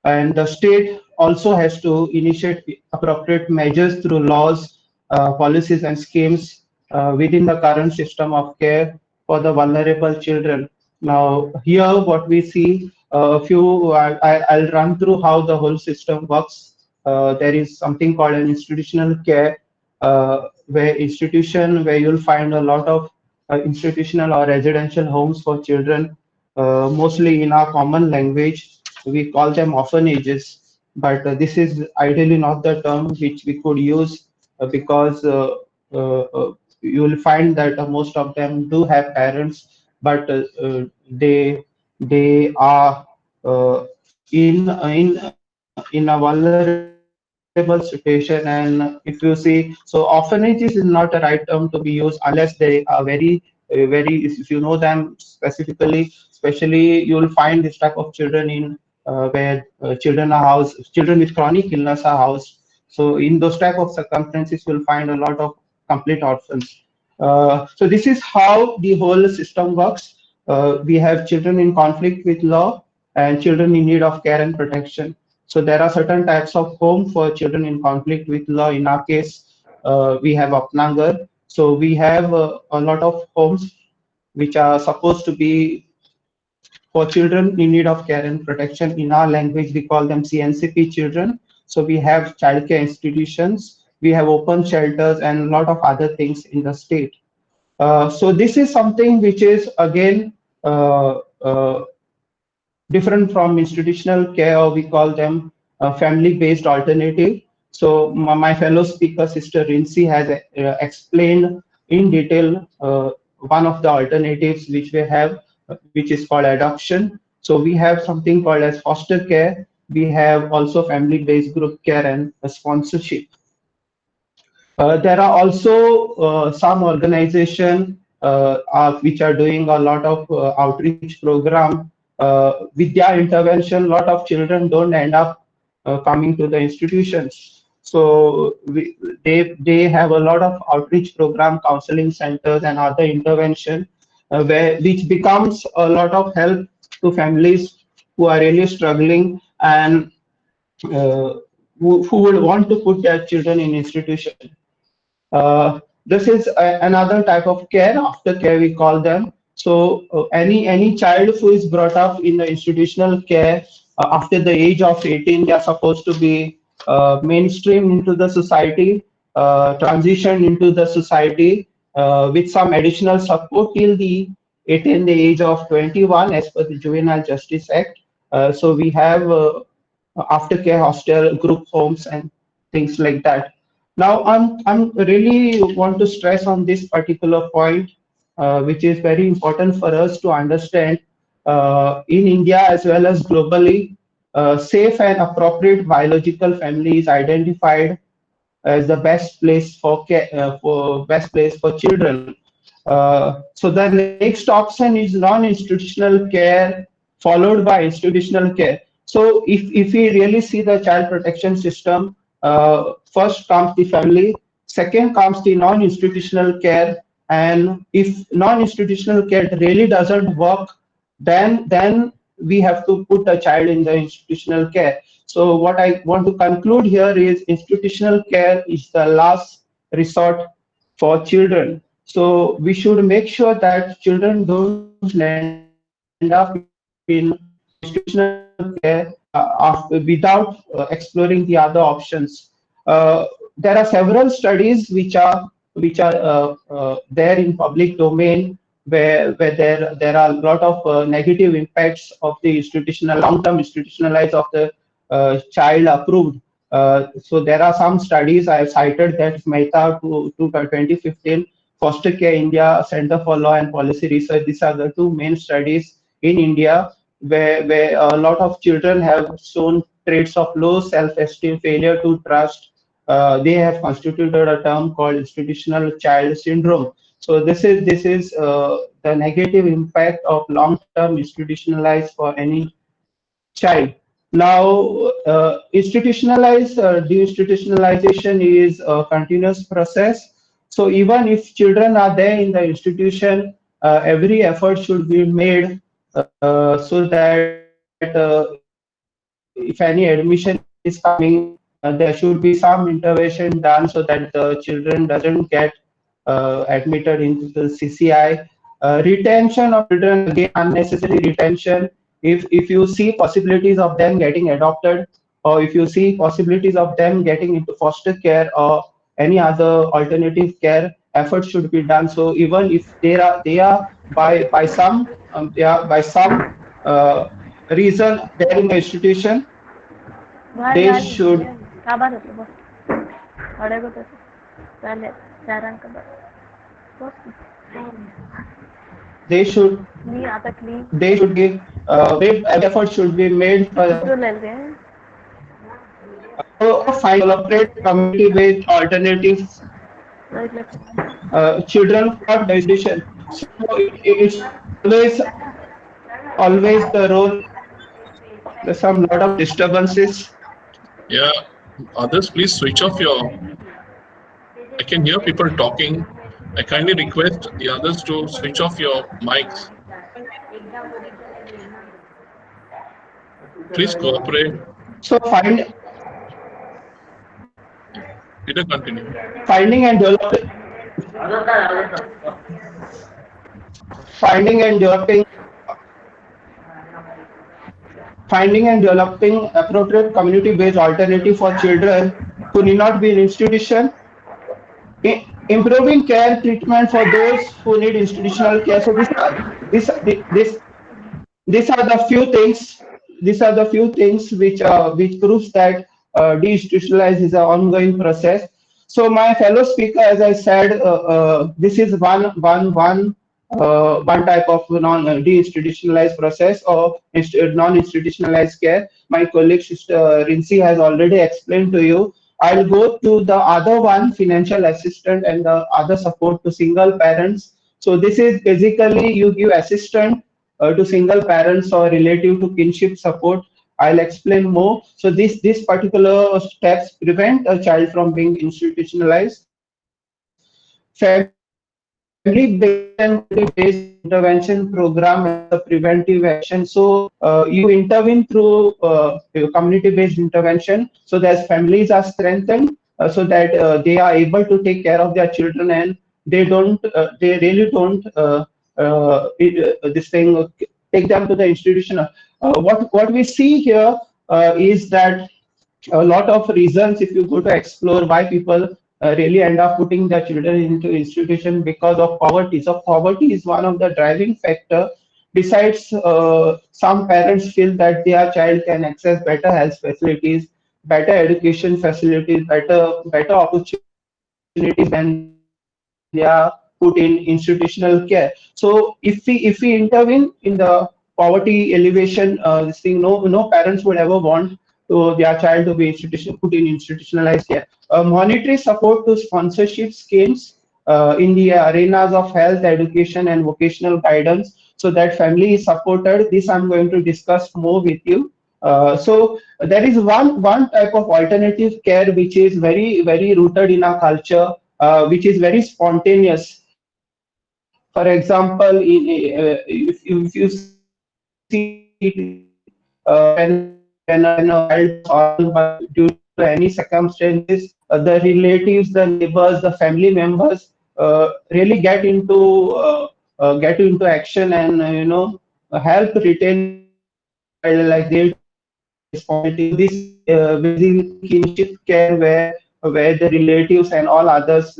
And the state also has to initiate appropriate measures through laws, policies, and schemes within the current system of care for the vulnerable children. Now, here what we see, I'll run through how the whole system works. There is something called an institutional care, where you'll find a lot of institutional or residential homes for children, mostly in our common language. We call them orphanages, but this is ideally not the term which we could use because you will find that most of them do have parents, but they are in a vulnerable situation. And if you see, so orphanages is not the right term to be used unless they are very, if you know them specifically, especially you will find this type of children in where children with chronic illness are housed. So in those type of circumstances, you'll find a lot of complete orphans. So this is how the whole system works. We have children in conflict with law and children in need of care and protection. So there are certain types of home for children in conflict with law. In our case, we have Apnagar. So we have a lot of homes which are supposed to be for children in need of care and protection. In our language, we call them CNCP children. So we have childcare institutions, we have open shelters, and a lot of other things in the state. So this is something which is again different from institutional care, or we call them family-based alternative. So my fellow speaker, Sister Rinsi, has explained in detail one of the alternatives which we have, which is called adoption. So we have something called as foster care. We have also family-based group care and sponsorship. There are also some organizations which are doing a lot of outreach program. With their intervention, a lot of children don't end up coming to the institutions. So they have a lot of outreach program, counseling centers, and other intervention, which becomes a lot of help to families who are really struggling and who would want to put their children in institution. This is another type of care, aftercare we call them. So any child who is brought up in the institutional care after the age of 18, they are supposed to be mainstream into the society, transition into the society with some additional support till the attain the age of 21 as per the Juvenile Justice Act. So we have aftercare hostel, group homes, and things like that. Now, I'm really want to stress on this particular point, which is very important for us to understand. In India as well as globally, safe and appropriate biological family is identified as the best place for care, best place for children. So the next option is non-institutional care followed by institutional care. So if we really see the child protection system, first comes the family, second comes the non-institutional care, and if non-institutional care really doesn't work, then we have to put the child in the institutional care. So what I want to conclude here is institutional care is the last resort for children. So we should make sure that children don't end up in institutional care without exploring the other options. There are several studies which are there in public domain where there are a lot of negative impacts of the institutional long-term institutionalized of the child approved. So there are some studies I have cited, that Mehta to 2015, Foster Care India, Center for Law and Policy Research. These are the two main studies in India where a lot of children have shown traits of low self-esteem, failure to trust. They have constituted a term called institutional child syndrome. So this is the negative impact of long-term institutionalized for any child. Now, deinstitutionalization is a continuous process. So even if children are there in the institution, every effort should be made so that if any admission is coming, there should be some intervention done so that the children doesn't get admitted into the CCI. Retention of children, again, unnecessary retention. If you see possibilities of them getting adopted, or if you see possibilities of them getting into foster care or any other alternative care, efforts should be done. So even if they are by some reason they're in the institution, they should काबार होतो बस अडेगो तसं चालेल 4 अंक बस they should मी आता clean they should give effort should be made for find collaborate community based alternatives children for the institution. So it's always the role. There's some lot of disturbances. Yeah, others, please switch off your. I can hear people talking. I kindly request the others to switch off your mics. Please cooperate. So Peter, continue. finding and developing appropriate community-based alternative for children who need not be in institution. Improving care treatment for those who need institutional care. So these are the few things. These are the few things which proves that deinstitutionalize is an ongoing process. So my fellow speaker, as I said, this is one type of deinstitutionalized process or non-institutionalized care. My colleague Sister Rinsi has already explained to you. I'll go to the other one, financial assistance and the other support to single parents. So this is basically you give assistance to single parents or relative to kinship support. I'll explain more. So this particular steps prevent a child from being institutionalized. Family-based intervention program and the preventive action. So you intervene through community-based intervention. So that families are strengthened so that they are able to take care of their children and they really don't take them to the institution. What we see here is that a lot of reasons, if you go to explore why people really end up putting their children into institution because of poverty. So poverty is one of the driving factor. Besides, some parents feel that their child can access better health facilities, better education facilities, better opportunities when they are put in institutional care. So if we intervene in the poverty elevation, this thing, no parents would ever want to their child to be put in institutionalized care. Monetary support to sponsorship schemes in the arenas of health, education, and vocational guidance, so that family is supported. This I'm going to discuss more with you. So there is one type of alternative care which is very rooted in our culture, which is very spontaneous. For example, if you see when a child due to any circumstances, the relatives, the neighbors, the family members really get into action and help retain like they this basic kinship care where the relatives and all others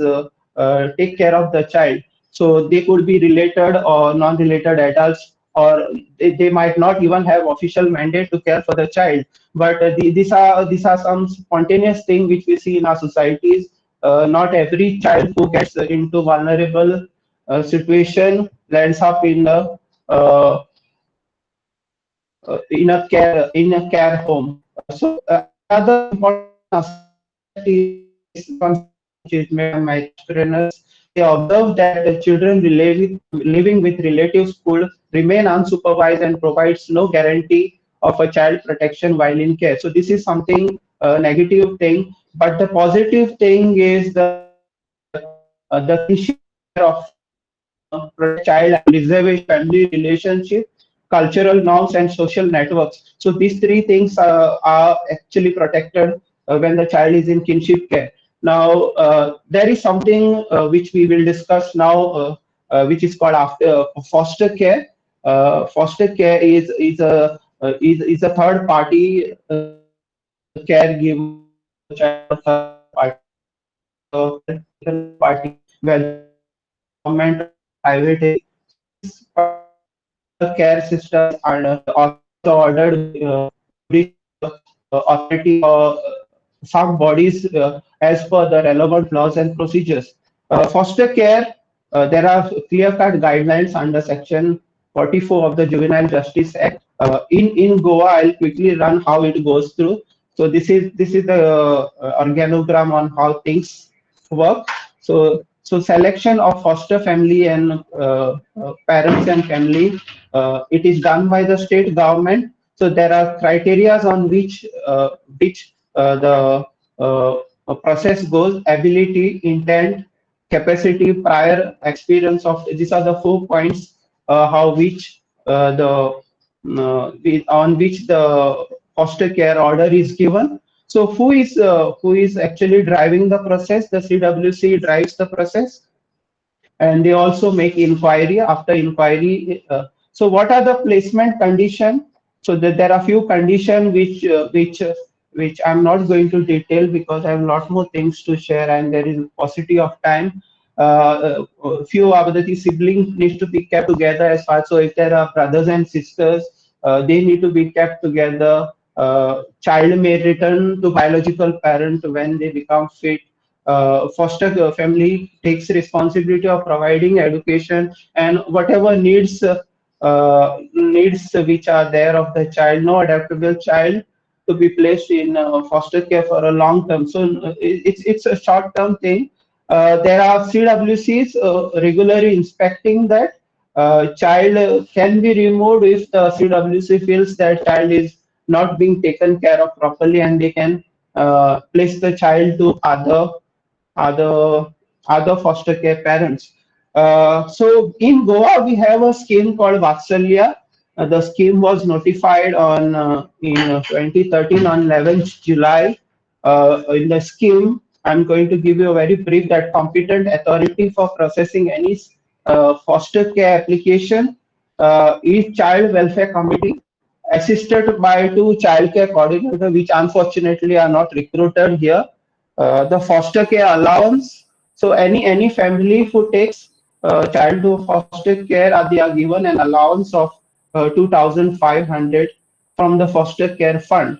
take care of the child. So they could be related or non-related adults, or they might not even have official mandate to care for the child. But these are some spontaneous things which we see in our societies. Not every child who gets into vulnerable situation lands up in a care home. So another important aspect is which is made by my trainers. They observe that the children living with relatives could remain unsupervised and provides no guarantee of a child protection while in care. So this is something negative thing. But the positive thing is the the kinship of child and preservation, family relationship, cultural norms, and social networks. So these three things are actually protected when the child is in kinship care. Now, there is something which we will discuss now, which is called after foster care. Foster care is a third party caregiver for the child, third party, whether government or private. This care system and also ordered authority or some bodies as per the relevant laws and procedures. Foster care, there are clear-cut guidelines under Section 44 of the Juvenile Justice Act. In Goa, I'll quickly run how it goes through. So this is the organogram on how things work. So selection of foster family and parents and family, it is done by the state government. So there are criteria on which the process goes: ability, intent, capacity, prior experience of. These are the 4 points how which on which the foster care order is given. So who is actually driving the process? The CWC drives the process, and they also make inquiry. After inquiry, so what are the placement condition? So that there are few condition which I'm not going to detail because I have a lot more things to share and there is paucity of time. Few of the siblings need to be kept together as far. So if there are brothers and sisters, they need to be kept together. Child may return to biological parent when they become fit. Foster family takes responsibility of providing education and whatever needs which are there of the child. No adaptable child to be placed in foster care for a long term. So it's a short term thing. There are CWCs regularly inspecting that child can be removed if the CWC feels that child is not being taken care of properly, and they can place the child to other foster care parents. So in Goa, we have a scheme called Vatsalya. The scheme was notified on in 2013 on 11th July. In the scheme, I'm going to give you a very brief that competent authority for processing any foster care application is Child Welfare Committee, assisted by 2 child care coordinators, which unfortunately are not recruited here. The foster care allowance. So any family who takes child to foster care, they are given an allowance of 2,500 from the foster care fund.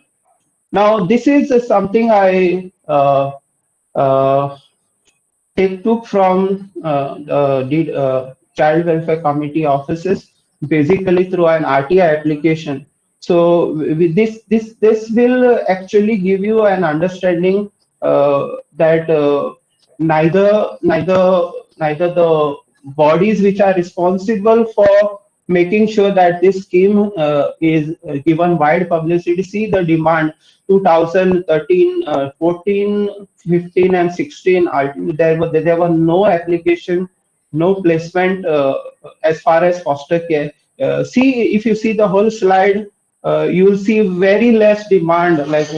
Now this is something I took from the Child Welfare Committee offices, basically through an RTI application. So with this will actually give you an understanding that neither the bodies which are responsible for making sure that this scheme is given wide publicity. See the demand 2013, 14, 15 and 16, there were no application, no placement as far as foster care. See, if you see the whole slide, you will see very less demand, like,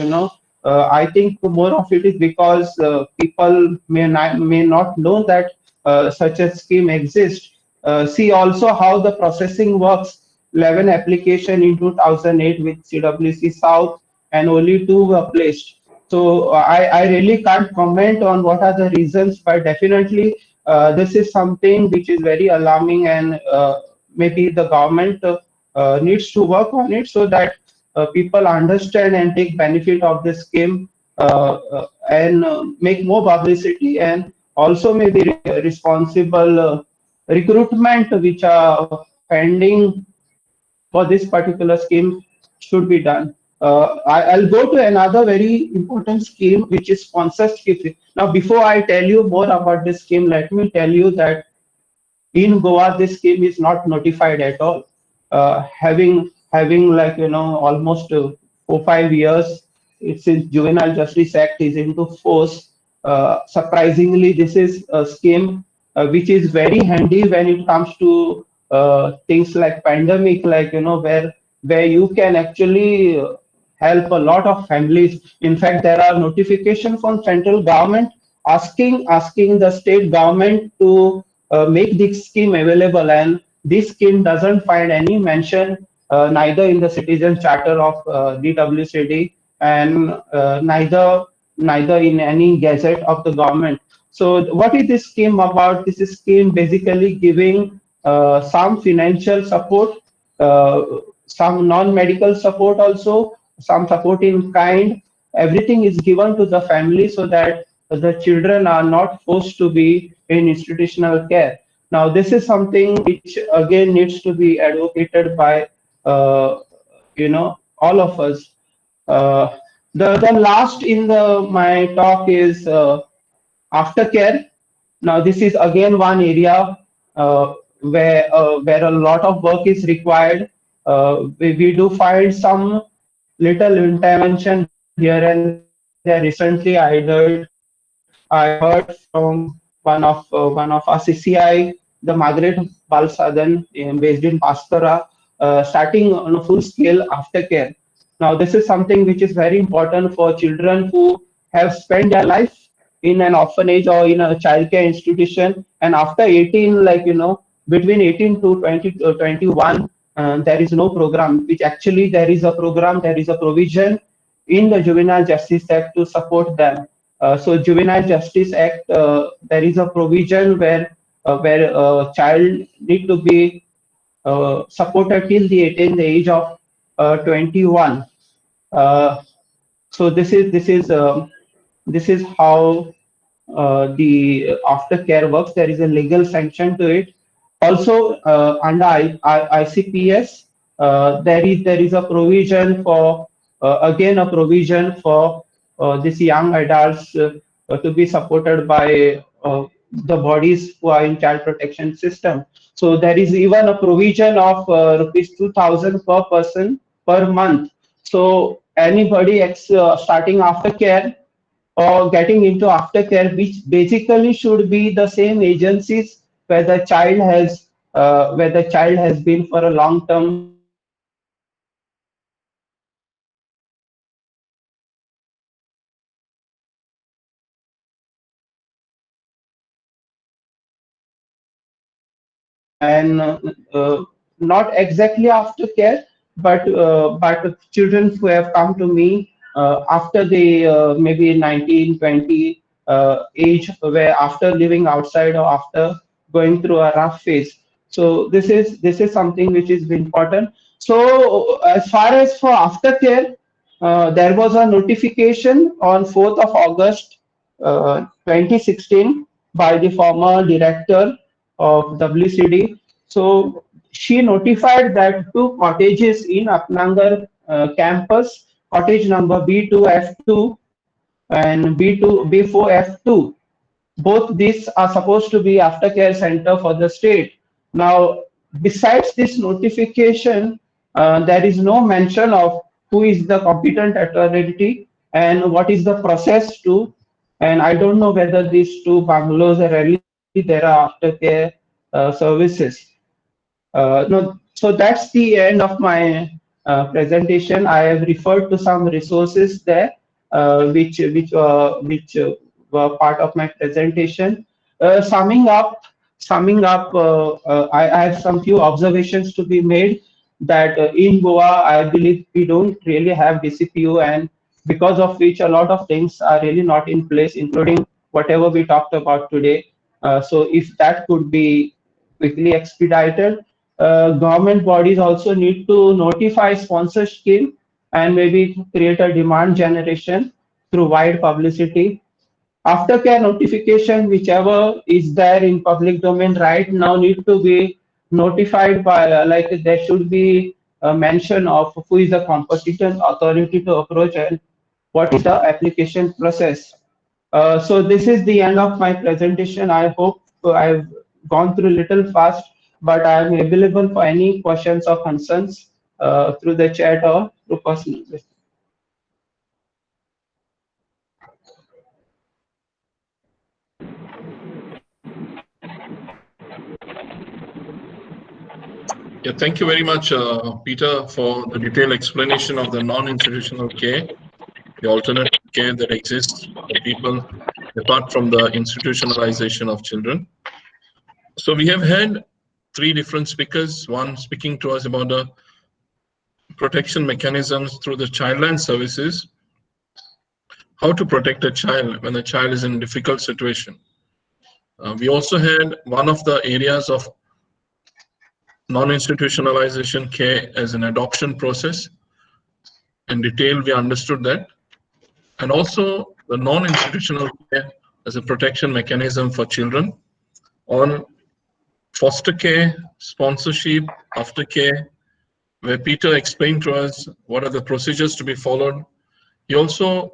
I think more of it is because people may not know that such a scheme exists. See also how the processing works. 11 application in 2008 with CWC South and only 2 were placed. So I really can't comment on what are the reasons, but definitely this is something which is very alarming, and maybe the government needs to work on it so that people understand and take benefit of this scheme and make more publicity, and also maybe responsible recruitment which are pending for this particular scheme should be done. I'll go to another very important scheme, which is sponsored scheme. Now, before I tell you more about this scheme, let me tell you that in Goa, this scheme is not notified at all. Having like, almost 4-5 years since Juvenile Justice Act is into force, Surprisingly, this is a scheme which is very handy when it comes to things like pandemic, like where you can actually help a lot of families. In fact, there are notifications from central government asking the state government to make this scheme available, and this scheme doesn't find any mention neither in the citizen charter of DWCD and neither in any gazette of the government. So what is this scheme about? This is scheme basically giving some financial support, uh, some non-medical support also, some support in kind. Everything is given to the family so that the children are not forced to be in institutional care. Now, this is something which again needs to be advocated by all of us. The last in the my talk is aftercare. Now, this is again one area where a lot of work is required. We do find some little intervention here and there. Recently, I heard from one of our CCI, the Margaret Balsadan, based in Paskara, starting on a full scale aftercare. Now, this is something which is very important for children who have spent their life in an orphanage or in a childcare institution, and after 18, between 18 to 21, there is no program. Which actually there is a program, there is a provision in the Juvenile Justice Act to support them. So Juvenile Justice Act, there is a provision where a child need to be supported till the attain the age of 21. Uh, so this is how the aftercare works. There is a legal sanction to it. Also, under ICPS, there is a provision for again a provision for these young adults to be supported by the bodies who are in child protection system. So there is even a provision of rupees 2,000 per person per month. So anybody starting aftercare or getting into aftercare, which basically should be the same agencies where the child has been for a long term, and not exactly aftercare, but children who have come to me after the maybe 19, 20 age, where after living outside or after going through a rough phase. So this is something which is important. So as far as for aftercare, there was a notification on 4th of August 2016 by the former director of WCD. So she notified that two cottages in Apnangar campus, cottage number B2F2 and B4F2, both these are supposed to be aftercare center for the state. Now, besides this notification, there is no mention of who is the competent authority and what is the process to. And I don't know whether these two bungalows are really there are aftercare services. No, so that's the end of my presentation. I have referred to some resources there, which were part of my presentation. Summing up, I have some few observations to be made. That in Goa, I believe we don't really have DCPU, and because of which a lot of things are really not in place, including whatever we talked about today. So if that could be quickly expedited. Government bodies also need to notify sponsor scheme and maybe create a demand generation through wide publicity. Aftercare notification, whichever is there in public domain right now, need to be notified by, like there should be a mention of who is the competent authority to approach and what is the application process. So this is the end of my presentation. I hope I've gone through a little fast, but I am available for any questions or concerns through the chat or through personal. Yeah, thank you very much, Peter, for the detailed explanation of the non-institutional care, the alternate care that exists for people apart from the institutionalization of children. So we have had three different speakers, one speaking to us about the protection mechanisms through the Childline Services, how to protect a child when a child is in a difficult situation. We also had one of the areas of non-institutionalization care as an adoption process. In detail, we understood that. And also the non-institutional care as a protection mechanism for children on foster care, sponsorship, aftercare, where Peter explained to us what are the procedures to be followed. He also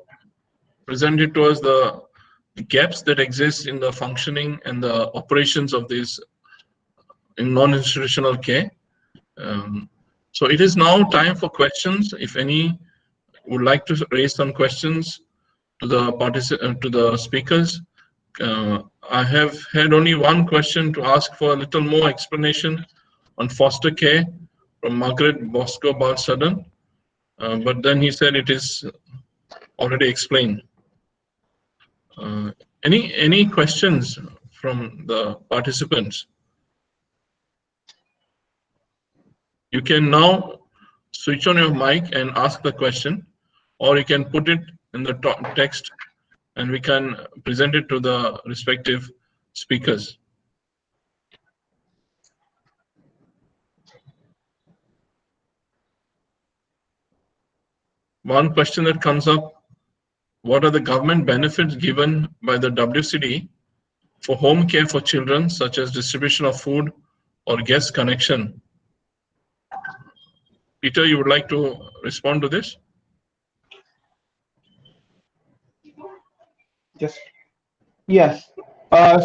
presented to us the gaps that exist in the functioning and the operations of these in non-institutional care. So it is now time for questions. If any would like to raise some questions to the speakers, I have had only one question to ask for a little more explanation on foster care from Margaret Bosco Balsadan, but then he said it is already explained. Any questions from the participants? You can now switch on your mic and ask the question, or you can put it in the text and we can present it to the respective speakers. One question that comes up: what are the government benefits given by the WCD for home care for children, such as distribution of food or guest connection? Peter, you would like to respond to this? Yes. I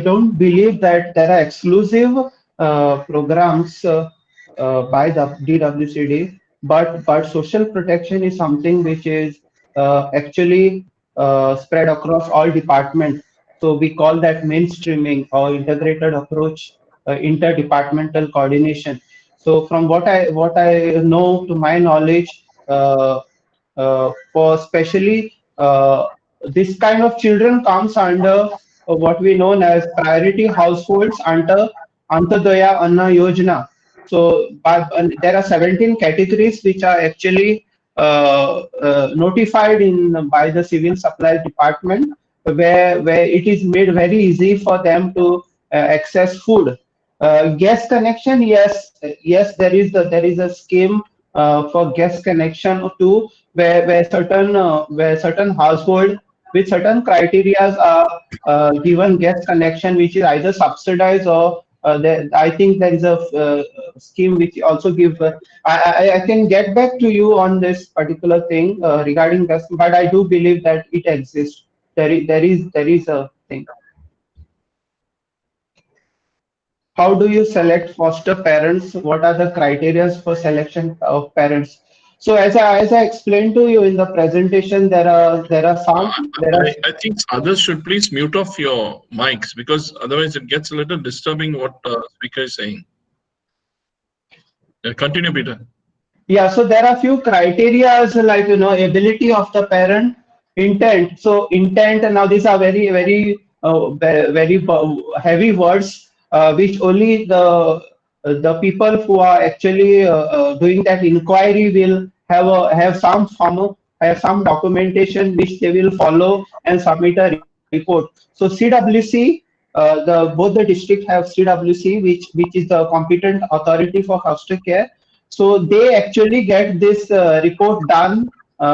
don't believe that there are exclusive programs by the DWCD, but social protection is something which is actually spread across all departments. So we call that mainstreaming or integrated approach, interdepartmental coordination. So from what I know, to my knowledge, for especially this kind of children comes under what we known as priority households under Antodaya Anna Yojana. So there are 17 categories which are actually notified by the Civil Supplies Department, where it is made very easy for them to access food. Gas connection, yes, there is a scheme for gas connection too, where certain household with certain criteria are given gas connection, which is either subsidized or I think there is a scheme which also give. I can get back to you on this particular thing regarding gas, but I do believe that it exists. There is a thing. How do you select foster parents? What are the criteria for selection of parents? So as I explained to you in the presentation, there are I think others should please mute off your mics, because otherwise it gets a little disturbing what the speaker is saying. Continue, Peter. Yeah, so there are few criteria like ability of the parent, intent. So intent, and now these are very heavy words, which only the people who are actually doing that inquiry will have some documentation which they will follow and submit a report. So CWC, both the district have CWC, which is the competent authority for foster care. So they actually get this report done,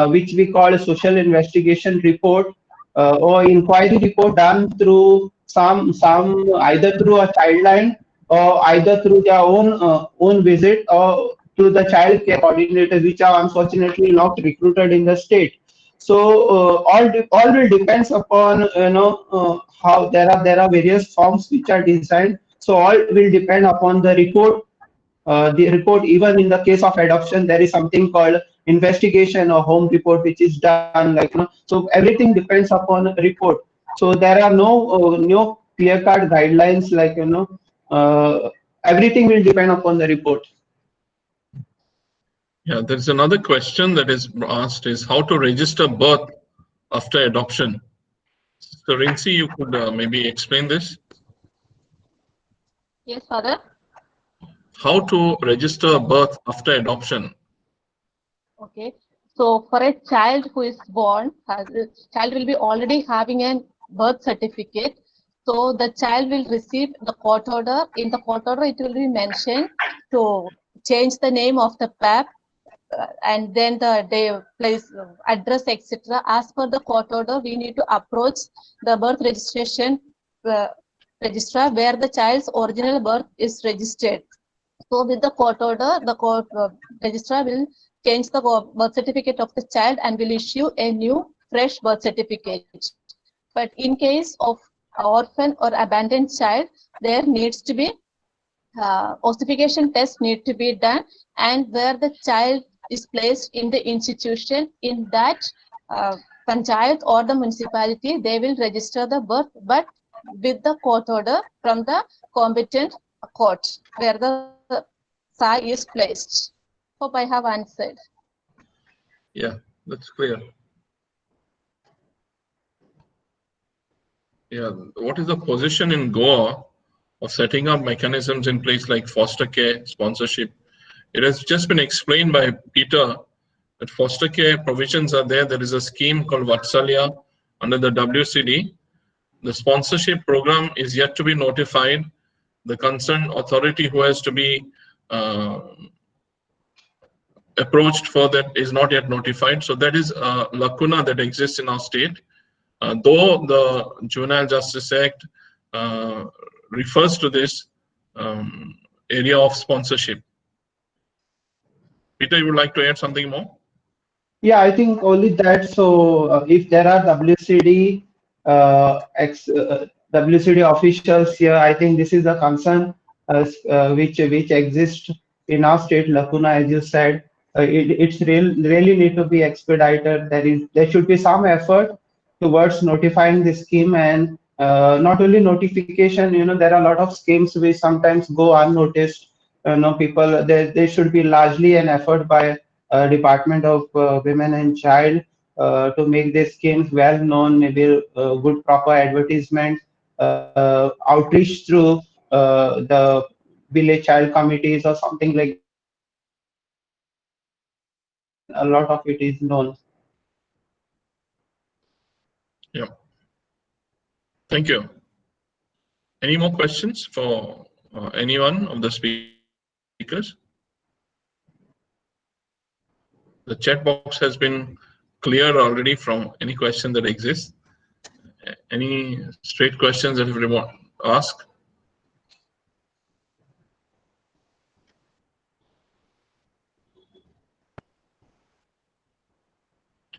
which we call a social investigation report or inquiry report, done through some either through a childline or either through their own visit or through the child care coordinators, which are unfortunately not recruited in the state. So all will depends upon how there are various forms which are designed. So all will depend upon the report. Even in the case of adoption, there is something called investigation or home report, which is done so everything depends upon report. So there are no clear cut guidelines like everything will depend upon the report. Yeah, there's another question that is asked is how to register birth after adoption. So Rinsi, you could maybe explain this. Yes, Father. How to register birth after adoption. Okay. So for a child who is born, the child will be already having a birth certificate. So the child will receive the court order. In the court order, it will be mentioned to change the name of the PAP and then the day, place, address, etc. As per the court order, we need to approach the birth registration registrar where the child's original birth is registered. So with the court order, the court registrar will change the birth certificate of the child and will issue a new fresh birth certificate. But in case of orphan or abandoned child, there needs to be ossification test need to be done, and where the child is placed in the institution, in that panchayat or the municipality, they will register the birth, but with the court order from the competent court where the Sai is placed. Hope I have answered. Yeah, that's clear. Yeah, what is the position in Goa of setting up mechanisms in place like foster care, sponsorship? It has just been explained by Peter that foster care provisions are there. There is a scheme called Vatsalya under the WCD. The sponsorship program is yet to be notified. The concerned authority who has to be approached for that is not yet notified. So that is a lacuna that exists in our state. Though the Juvenile Justice Act refers to this area of sponsorship. Peter, you would like to add something more? Yeah, I think only that. So if there are WCD WCD officials here, I think this is a concern which exists in our state, lacuna, as you said. It's really need to be expedited. There should be some effort towards notifying the scheme, and not only notification. There are a lot of schemes which sometimes go unnoticed. People, there should be largely an effort by Department of Women and Child to make these schemes well known, maybe good proper advertisement, outreach through the village child committees or something like a lot of it is known. Yeah. Thank you. Any more questions for anyone of the speakers? The chat box has been cleared already from any question that exists. Any straight questions that you want to ask?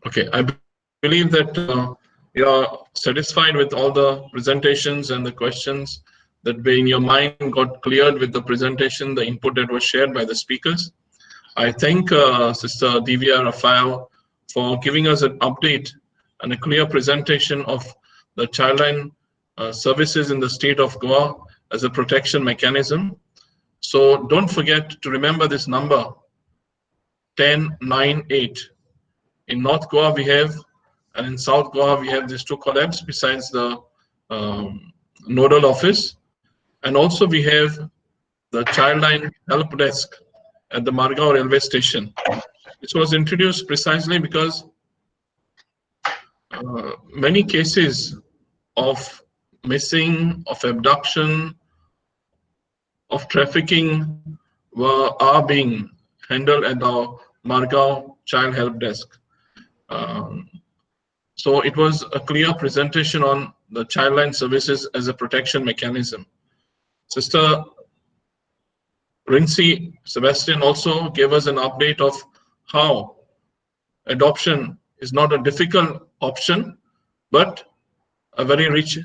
Okay, I believe that you are satisfied with all the presentations and the questions that in your mind got cleared with the presentation, the input that was shared by the speakers. I thank Sister Divya Raphael for giving us an update and a clear presentation of the childline services in the state of Goa as a protection mechanism. So don't forget to remember this number, 1098. In North Goa we have, and in South Goa we have these two collabs besides the nodal office. And also we have the Childline Help Desk at the Margao railway station. This was introduced precisely because many cases of missing, of abduction, of trafficking are being handled at the Margao Child Help Desk. So it was a clear presentation on the childline services as a protection mechanism. Sister Rinsi Sebastian also gave us an update of how adoption is not a difficult option, but a very rich,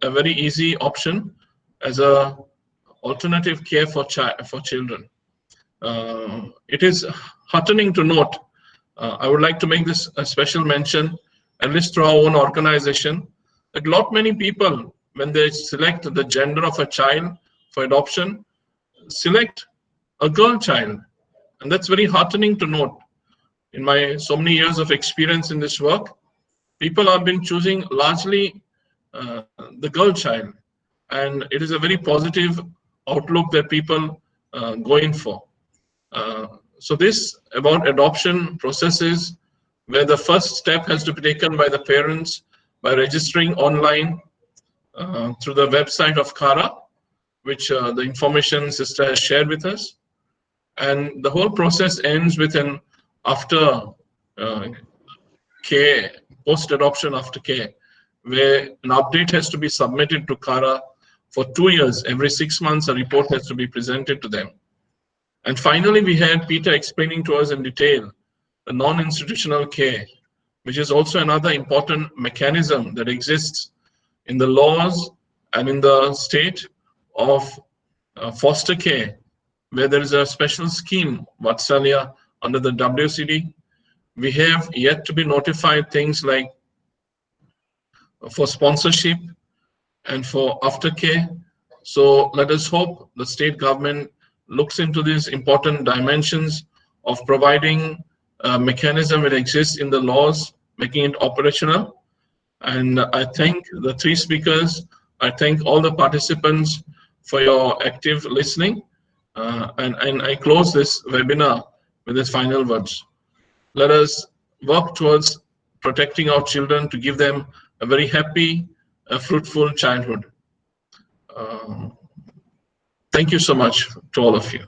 a very easy option as a alternative care for children. It is heartening to note. I would like to make this a special mention, at least through our own organization, that many people, when they select the gender of a child for adoption, select a girl child. And that's very heartening to note. In my so many years of experience in this work, people have been choosing largely the girl child. And it is a very positive outlook that people go in for. So this about adoption processes where the first step has to be taken by the parents by registering online through the website of CARA, which the information sister has shared with us. And the whole process ends with an after care, post-adoption after care, where an update has to be submitted to CARA for 2 years. Every 6 months, a report has to be presented to them. And finally, we had Peter explaining to us in detail the non-institutional care, which is also another important mechanism that exists in the laws and in the state of foster care, where there is a special scheme, Vatsalya, under the WCD. We have yet to be notified things like for sponsorship and for aftercare. So let us hope the state government looks into these important dimensions of providing a mechanism that exists in the laws, making it operational. And I thank the 3 speakers. I thank all the participants for your active listening. And I close this webinar with these final words. Let us work towards protecting our children to give them a very happy, fruitful childhood. Thank you so much to all of you.